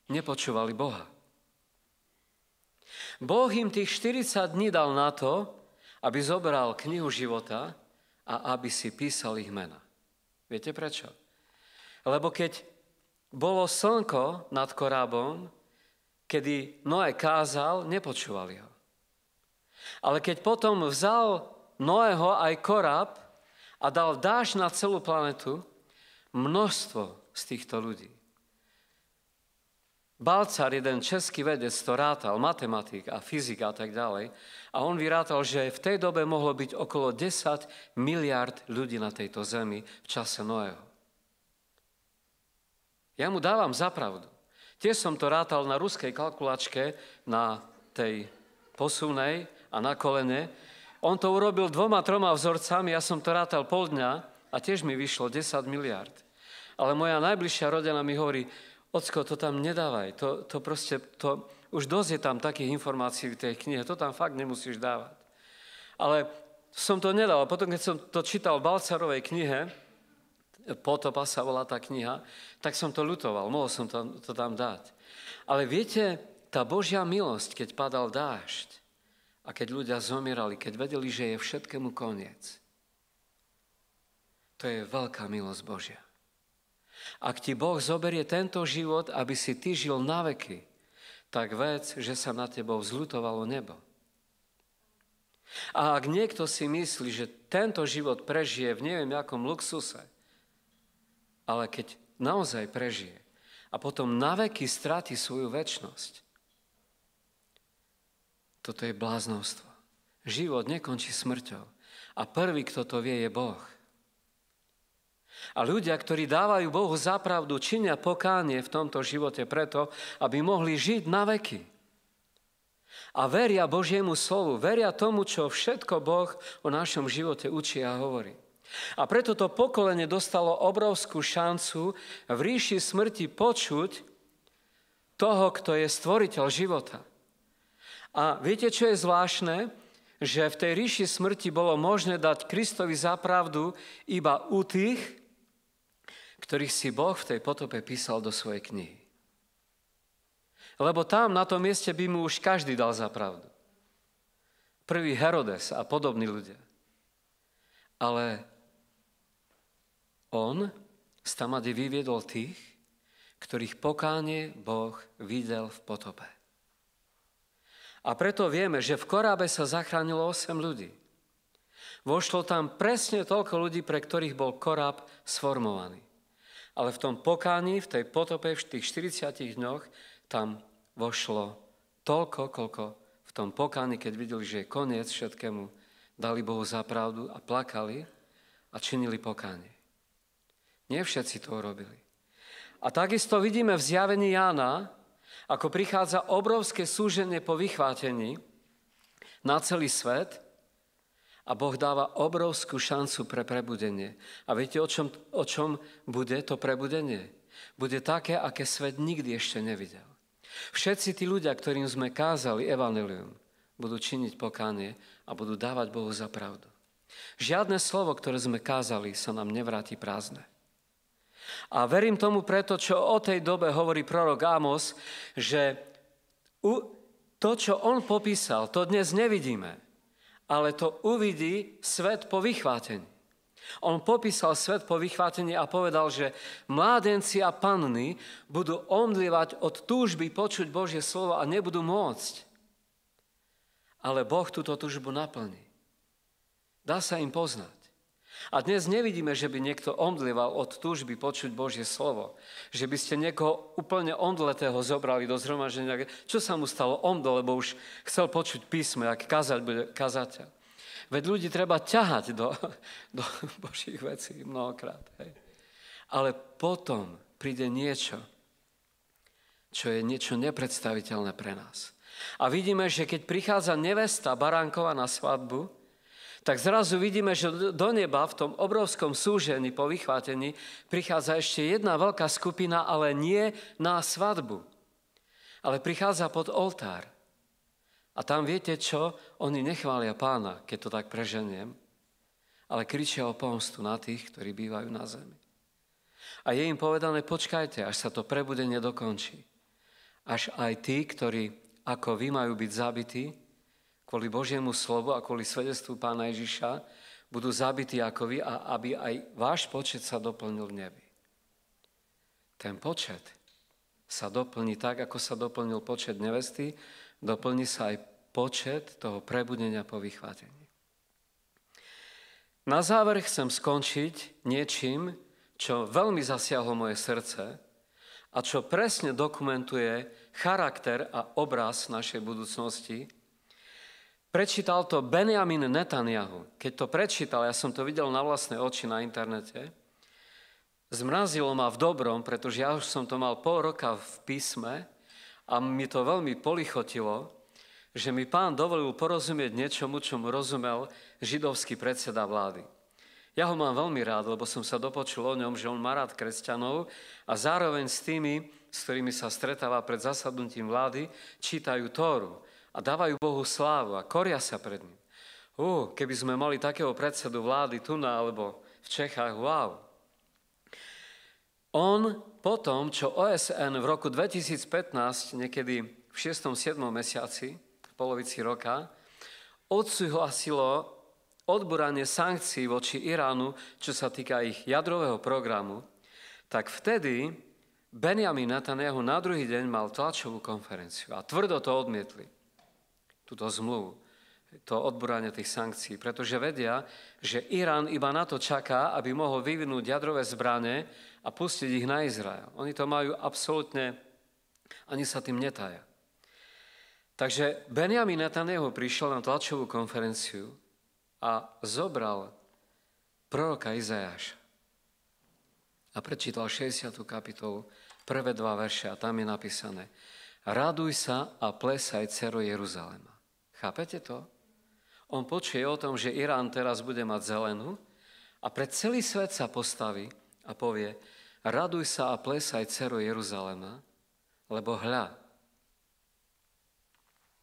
Speaker 2: nepočúvali Boha. Boh im tých 40 dní dal na to, aby zobral knihu života a aby si písal ich mena. Viete prečo? Lebo keď bolo slnko nad korábom, kedy Noé kázal, nepočúvali ho. Ale keď potom vzal Noého aj koráb a dal dážď na celú planetu, množstvo z týchto ľudí. Balcar, jeden český vedec, to rátal, matematik a fyzik a tak ďalej, a on vyrátal, že v tej dobe mohlo byť okolo 10 miliard ľudí na tejto zemi v čase Noého. Ja mu dávam za pravdu. Tiež som to rátal na ruskej kalkulačke, na tej posuvnej a na kolene. On to urobil 2-3 vzorcami, ja som to rátal pol dňa a tiež mi vyšlo 10 miliard. Ale moja najbližšia rodina mi hovorí, Ocko, to tam nedávaj, už dosť je tam takých informácií v tej knihe, to tam fakt nemusíš dávať. Ale som to nedal, a potom, keď som to čítal v Balcarovej knihe, Potopa sa volá tá kniha, tak som to ľutoval, mohol som to tam dať. Ale viete, tá Božia milosť, keď padal dážď a keď ľudia zomierali, keď vedeli, že je všetkému koniec, to je veľká milosť Božia. Ak ti Boh zoberie tento život, aby si ty žil na veky, tak vec, že sa na tebou zľutovalo nebo. A ak niekto si myslí, že tento život prežije v neviem akom luxuse, ale keď naozaj prežije a potom na veky stratí svoju večnosť, toto je bláznovstvo. Život nekončí smrťou. A prvý, kto to vie, je Boh. A ľudia, ktorí dávajú Bohu za pravdu, činia pokánie v tomto živote preto, aby mohli žiť na veky. A veria Božiemu slovu, veria tomu, čo všetko Boh o našom živote učí a hovorí. A preto to pokolenie dostalo obrovskú šancu v ríši smrti počuť toho, kto je stvoriteľ života. A viete, čo je zvláštne? Že v tej ríši smrti bolo možné dať Kristovi za pravdu iba u tých, ktorých si Boh v tej potope písal do svojej knihy. Lebo tam, na tom mieste, by mu už každý dal za pravdu. Prvý Herodes a podobní ľudia. Ale on stamade vyviedol tých, ktorých pokánie Boh videl v potope. A preto vieme, že v korábe sa zachránilo 8 ľudí. Vošlo tam presne toľko ľudí, pre ktorých bol koráb sformovaný. Ale v tom pokáni, v tej potope, v tých 40 dňoch, tam vošlo toľko, koľko v tom pokáni, keď videli, že je koniec všetkému, dali Bohu za pravdu a plakali a činili pokánie. Nie všetci to urobili. A takisto vidíme v zjavení Jána, ako prichádza obrovské súženie po vychvátení na celý svet a Boh dáva obrovskú šancu pre prebudenie. A viete, o čom bude to prebudenie? Bude také, aké svet nikdy ešte nevidel. Všetci tí ľudia, ktorým sme kázali evanjelium, budú činiť pokánie a budú dávať Bohu za pravdu. Žiadne slovo, ktoré sme kázali, sa nám nevráti prázdne. A verím tomu preto, čo o tej dobe hovorí prorok Ámos, že to, čo on popísal, to dnes nevidíme, ale to uvidí svet po vychvátení. On popísal svet po vychvátení a povedal, že mládenci a panny budú omdlievať od túžby počuť Božie slovo a nebudú môcť. Ale Boh túto túžbu naplní. Dá sa im poznať. A dnes nevidíme, že by niekto omdlieval od túžby počuť Božie slovo. Že by ste niekoho úplne omdletého zobrali do zhromaždenia. Čo sa mu stalo? Omdl, lebo už chcel počuť písme, ak kázať bude kazateľ. Veď ľudí treba ťahať do Božích vecí mnohokrát. Hej. Ale potom príde niečo, čo je niečo nepredstaviteľné pre nás. A vidíme, že keď prichádza nevesta baránkova na svadbu, tak zrazu vidíme, že do neba v tom obrovskom súžení po vychvátení prichádza ešte jedna veľká skupina, ale nie na svadbu. Ale prichádza pod oltár. A tam viete čo? Oni nechvália Pána, keď to tak preženiem, ale kričia o pomstu na tých, ktorí bývajú na zemi. A je im povedané, počkajte, až sa to prebudenie dokončí. Až aj tí, ktorí ako vy majú byť zabití, kvôli Božiemu slovu a kvôli svedectvu Pána Ježiša, budú zabití ako vy, a aby aj váš počet sa doplnil v nebi. Ten počet sa doplní tak, ako sa doplnil počet nevesty, doplní sa aj počet toho prebudenia po vychvátení. Na záver chcem skončiť niečím, čo veľmi zasiahlo moje srdce a čo presne dokumentuje charakter a obraz našej budúcnosti. Prečítal to Benjamin Netanyahu. Keď to prečítal, ja som to videl na vlastné oči na internete, zmrazilo ma v dobrom, pretože ja už som to mal pol roka v písme a mi to veľmi polichotilo, že mi Pán dovolil porozumieť niečomu, čomu rozumel židovský predseda vlády. Ja ho mám veľmi rád, lebo som sa dopočul o ňom, že on má rád kresťanov a zároveň s tými, s ktorými sa stretáva pred zasadnutím vlády, čítajú Tóru a dávajú Bohu slávu a koria sa pred ním. Keby sme mali takého predsedu vlády tu alebo v Čechách, wow. On potom, čo OSN v roku 2015, niekedy v 6. 7. mesiaci, v polovici roka, odsúhlasilo odburanie sankcií voči Iránu, čo sa týka ich jadrového programu, tak vtedy Benjamin Netanyahu na druhý deň mal tlačovú konferenciu a tvrdo to odmietli, túto zmluvu, to odburanie tých sankcií, pretože vedia, že Irán iba na to čaká, aby mohol vyvinúť jadrové zbrane a pustiť ich na Izrael. Oni to majú absolútne, ani sa tým netája. Takže Benjamin Netanyahu prišiel na tlačovú konferenciu a zobral proroka Izajáša a prečítal 60. kapitolu, prvé 2 verše a tam je napísané: Raduj sa a plesaj, dcero Jeruzalema. Chápete to? On počuje o tom, že Irán teraz bude mať zelenú a pre celý svet sa postaví a povie: Raduj sa a plesaj, dcero Jeruzalema, lebo hľa,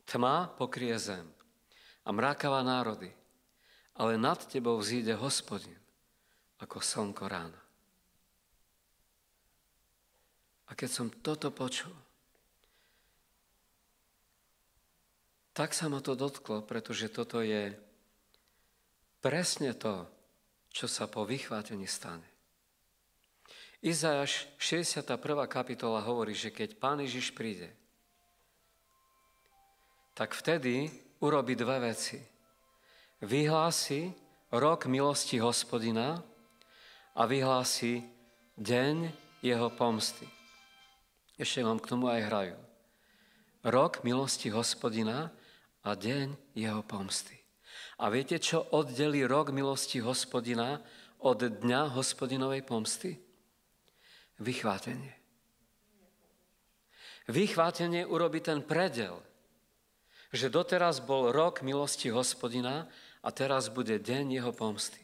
Speaker 2: tma pokrie zem a mrákava národy, ale nad tebou vzíde Hospodin ako slnko rána. A keď som toto počul, tak sa ma to dotklo, pretože toto je presne to, čo sa po vychvátení stane. Izajáš 61. kapitola hovorí, že keď Pán Ježiš príde, tak vtedy urobí 2 veci. Vyhlási rok milosti Hospodina a vyhlási deň jeho pomsty. Ešte vám k tomu aj hrajú. Rok milosti Hospodina a deň jeho pomsty. A viete, čo oddelí rok milosti Hospodina od dňa Hospodinovej pomsty? Vychvátenie. Vychvátenie urobí ten predel, že doteraz bol rok milosti Hospodina a teraz bude deň jeho pomsty.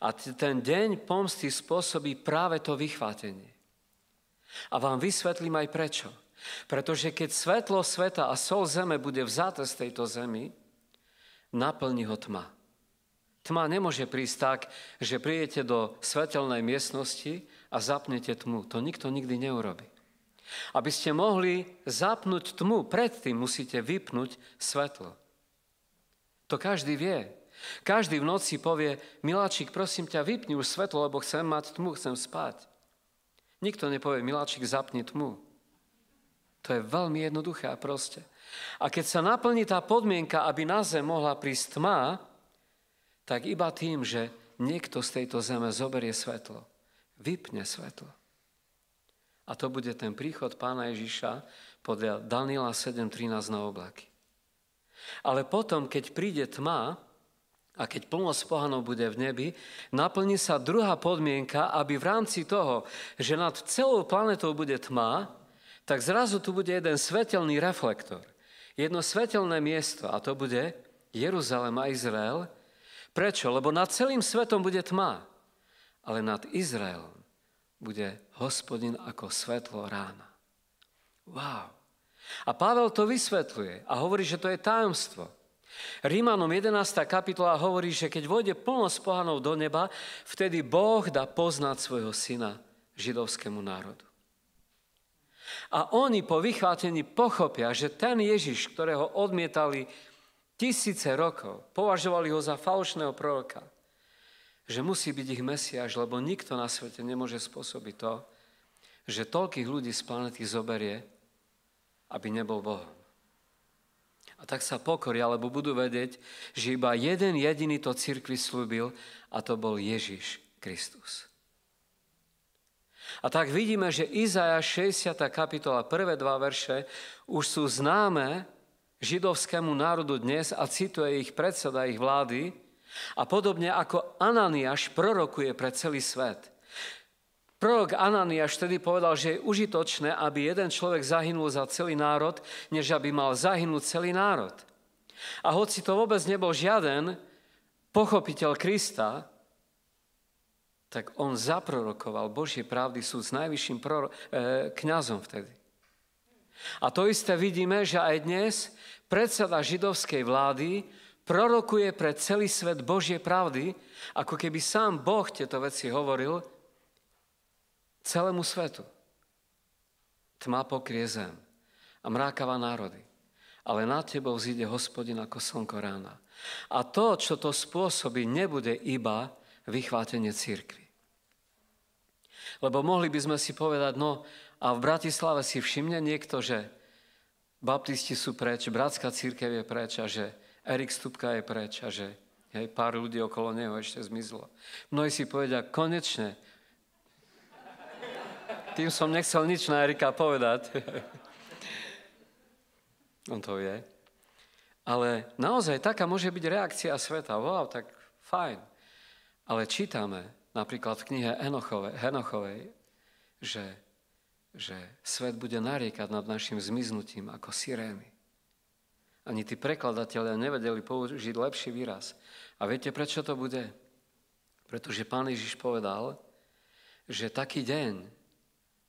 Speaker 2: A ten deň pomsty spôsobí práve to vychvátenie. A vám vysvetlím aj prečo. Pretože keď svetlo sveta a sol zeme bude vzaté z tejto zemi, naplní ho tma. Tma nemôže prísť tak, že prídete do svetelnej miestnosti a zapnete tmu. To nikto nikdy neurobí. Aby ste mohli zapnúť tmu, predtým musíte vypnúť svetlo. To každý vie. Každý v noci povie: Miláčik, prosím ťa, vypni už svetlo, lebo chcem mať tmu, chcem spať. Nikto nepovie: Miláčik, zapni tmu. To je veľmi jednoduché a proste. A keď sa naplní tá podmienka, aby na zem mohla prísť tma, tak iba tým, že niekto z tejto zeme zoberie svetlo, vypne svetlo. A to bude ten príchod Pána Ježiša podľa Daniela 7.13 na oblaky. Ale potom, keď príde tma a keď plnosť pohanov bude v nebi, naplní sa druhá podmienka, aby v rámci toho, že nad celou planetou bude tma, tak zrazu tu bude jeden svetelný reflektor. Jedno svetelné miesto, a to bude Jeruzalém a Izrael. Prečo? Lebo nad celým svetom bude tma, ale nad Izraelom bude Hospodin ako svetlo rána. Wow. A Pavel to vysvetľuje a hovorí, že to je tajomstvo. Rímanom 11. kapitola hovorí, že keď vôjde plnosť pohanov do neba, vtedy Boh dá poznať svojho syna židovskému národu. A oni po vychvátení pochopia, že ten Ježiš, ktorého odmietali tisíce rokov, považovali ho za falošného proroka, že musí byť ich Mesiáš, lebo nikto na svete nemôže spôsobiť to, že toľkých ľudí z planety zoberie, aby nebol Bohom. A tak sa pokoria, lebo budú vedieť, že iba jeden jediný to cirkvi slúbil, a to bol Ježiš Kristus. A tak vidíme, že Izajáš 60. kapitola, prvé 2 verše už sú známe židovskému národu dnes a cituje ich predseda ich vlády a podobne ako Ananiáš prorokuje pre celý svet. Prorok Ananiáš vtedy povedal, že je užitočné, aby jeden človek zahynul za celý národ, než aby mal zahynúť celý národ. A hoci to vôbec nebol žiaden pochopiteľ Krista, tak on zaprorokoval Božie pravdy, sú s najvyšším kňazom vtedy. A to isté vidíme, že aj dnes predseda židovskej vlády prorokuje pre celý svet Božie pravdy, ako keby sám Boh tieto veci hovoril celému svetu. Tma pokrie zem a mrákava národy, ale nad tebou vzíde Hospodin ako slnko rána. A to, čo to spôsobí, nebude iba vychvátenie cirkvi. Lebo mohli by sme si povedať, no a v Bratislave si všimne niekto, že baptisti sú preč, bratská cirkev je preč a že Erik Stupka je preč a že pár ľudí okolo neho ešte zmizlo. Mnohí si povedia, konečne, tým som nechcel nič na Erika povedať. On to vie. Ale naozaj taká môže byť reakcia sveta. Wow, tak fajn. Ale čítame napríklad v knihe Henochovej, že svet bude nariekať nad našim zmiznutím ako sirény. Ani tí prekladatelia nevedeli použiť lepší výraz. A viete, prečo to bude? Pretože Pán Ježiš povedal, že taký deň,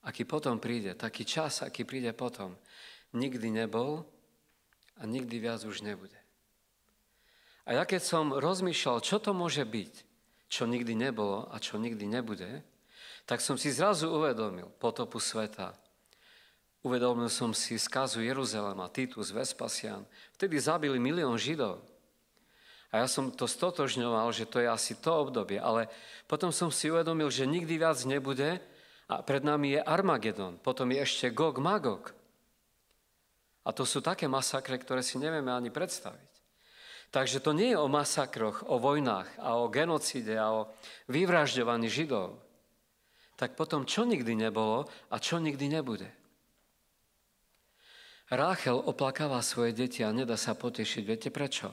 Speaker 2: aký potom príde, taký čas, aký príde potom, nikdy nebol a nikdy viac už nebude. A ja keď som rozmýšľal, čo to môže byť, čo nikdy nebolo a čo nikdy nebude, tak som si zrazu uvedomil potopu sveta. Uvedomil som si skazu Jeruzalema, Titus, Vespasián. Vtedy zabili 1 000 000 Židov. A ja som to stotožňoval, že to je asi to obdobie, ale potom som si uvedomil, že nikdy viac nebude a pred nami je Armagedon, potom je ešte Gog Magog. A to sú také masakre, ktoré si nevieme ani predstaviť. Takže to nie je o masakroch, o vojnách a o genocíde a o vyvražďovaní Židov. Tak potom čo nikdy nebolo a čo nikdy nebude? Ráchel oplakáva svoje deti a nedá sa potešiť. Viete prečo?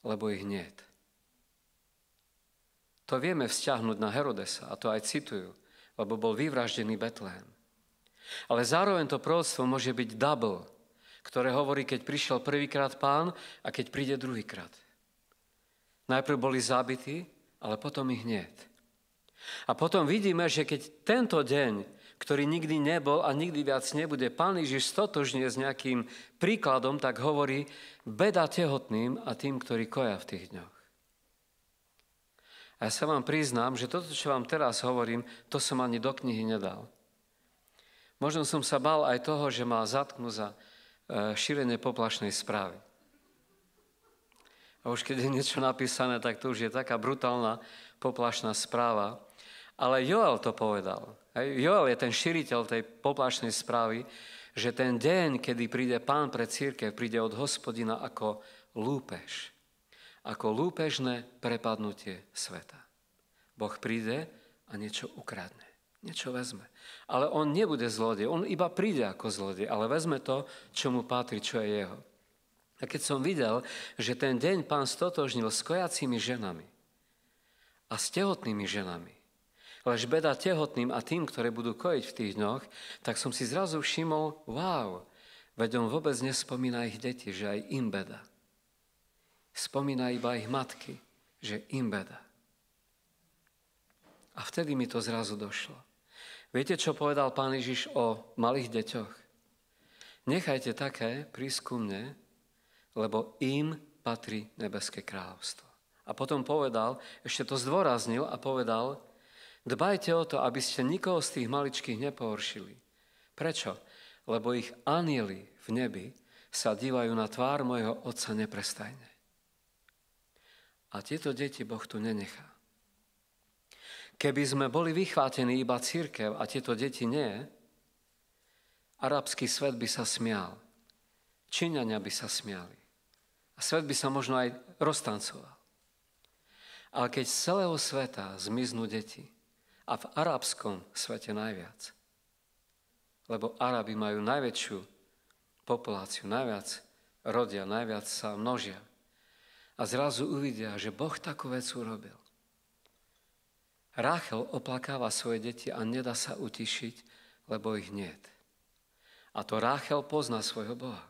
Speaker 2: Lebo ich niet. To vieme vzťahnuť na Herodesa a to aj citujú, lebo bol vyvraždený Betlehem. Ale zároveň to proroctvo môže byť double, ktoré hovorí, keď prišiel prvýkrát Pán a keď príde druhýkrát. Najprv boli zabití, ale potom ich niet. A potom vidíme, že keď tento deň, ktorý nikdy nebol a nikdy viac nebude, Pán Ježiš stotožňuje s nejakým príkladom, tak hovorí, beda tehotným a tým, ktorí koja v tých dňoch. A ja sa vám priznám, že toto, čo vám teraz hovorím, to som ani do knihy nedal. Možno som sa bál aj toho, že ma zatknú za šírenie poplašnej správy. A už keď je niečo napísané, tak to už je taká brutálna poplašná správa. Ale Joel to povedal. Joel je ten šíriteľ tej poplašnej správy, že ten deň, kedy príde Pán pre cirkev, príde od Hospodina ako lúpež. Ako lúpežné prepadnutie sveta. Boh príde a niečo ukradne. Niečo vezme. Ale on nebude zlodej, on iba príde ako zlodej, ale vezme to, čo mu patrí, čo je jeho. A keď som videl, že ten deň Pán stotožnil s kojacími ženami a s tehotnými ženami, lež beda tehotným a tým, ktoré budú kojiť v tých dňoch, tak som si zrazu všimol, wow, Veď on vôbec nespomína ich deti, že aj im beda. Spomína iba ich matky, že im beda. A vtedy mi to zrazu došlo. Viete, čo povedal Pán Ježiš o malých deťoch? Nechajte také prísť ku mne, lebo im patrí nebeské kráľovstvo. A potom povedal, ešte to zdôraznil a povedal, dbajte o to, aby ste nikoho z tých maličkých nepohoršili. Prečo? Lebo ich anjeli v nebi sa dívajú na tvár mojho Otca neprestajne. A tieto deti Boh tu nenechá. Keby sme boli vychvátení iba cirkev a tieto deti nie, arabský svet by sa smial. Číňania by sa smiali. A svet by sa možno aj roztancoval. Ale keď z celého sveta zmiznú deti, a v arabskom svete najviac, lebo Arabi majú najväčšiu populáciu, najviac rodia, najviac sa množia, a zrazu uvidia, že Boh takú vec urobil. Ráchel oplakáva svoje deti a nedá sa utišiť, lebo ich niet. A to Ráchel pozná svojho Boha.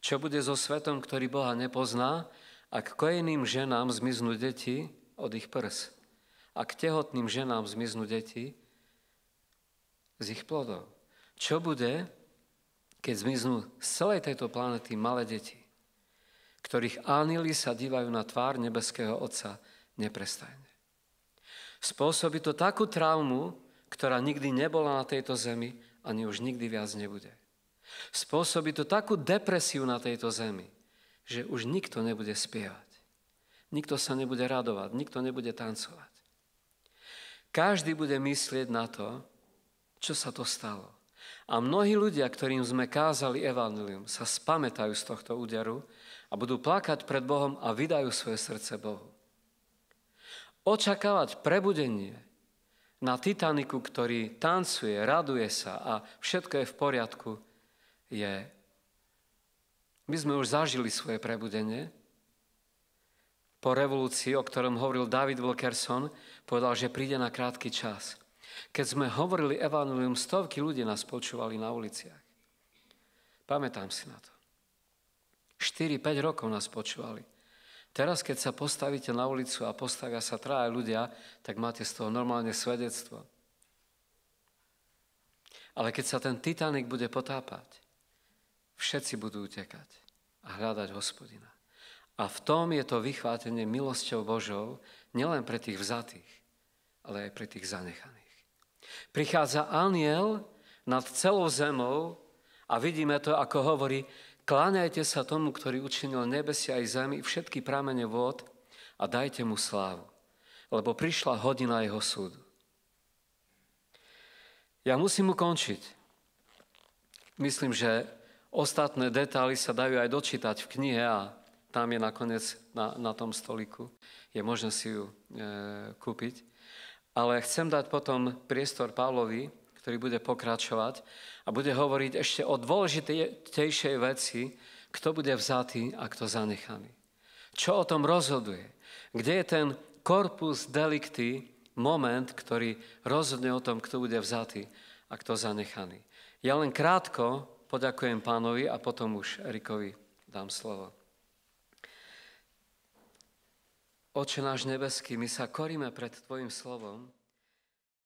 Speaker 2: Čo bude so svetom, ktorý Boha nepozná, ak kojeným ženám zmiznú deti od ich prs? Ak tehotným ženám zmiznú deti z ich plodov? Čo bude, keď zmiznú z celej tejto planety malé deti, ktorých anjeli sa dívajú na tvár nebeského Otca neprestajne? Spôsobí to takú traumu, ktorá nikdy nebola na tejto zemi, ani už nikdy viac nebude. Spôsobí to takú depresiu na tejto zemi, že už nikto nebude spievať. Nikto sa nebude radovať, nikto nebude tancovať. Každý bude myslieť na to, čo sa to stalo. A mnohí ľudia, ktorým sme kázali evanjelium, sa spamätajú z tohto úderu a budú plakať pred Bohom a vydajú svoje srdce Bohu. Očakávať prebudenie na Titaniku, ktorý tancuje, raduje sa a všetko je v poriadku, je... My sme už zažili svoje prebudenie. Po revolúcii, o ktorom hovoril David Wilkerson, povedal, že príde na krátky čas. Keď sme hovorili evanjelium, stovky ľudí nás počúvali na uliciach. Pamätám si na to. 4-5 rokov nás počúvali. Teraz, keď sa postavíte na ulicu a postavia sa 3 ľudia, tak máte z toho normálne svedectvo. Ale keď sa ten Titanic bude potápať, všetci budú utekať a hľadať Hospodina. A v tom je to vychvátenie milosťou Božou nielen pre tých vzatých, ale aj pre tých zanechaných. Prichádza anjel nad celou zemou a vidíme to, ako hovorí, kláňajte sa tomu, ktorý učinil nebesia aj zemi, všetky pramene vôd a dajte mu slávu, lebo prišla hodina jeho súdu. Ja musím ukončiť. Myslím, že ostatné detaily sa dajú aj dočítať v knihe a tam je nakoniec na tom stoliku. Je možné si ju kúpiť. Ale chcem dať potom priestor Pavlovi, ktorý bude pokračovať a bude hovoriť ešte o dôležitejšej veci, kto bude vzatý a kto zanechaný. Čo o tom rozhoduje? Kde je ten corpus delicti, moment, ktorý rozhodne o tom, kto bude vzatý a kto zanechaný. Ja len krátko poďakujem Pánovi a potom už Erikovi dám slovo. Oče náš nebeský, my sa koríme pred Tvojim slovom,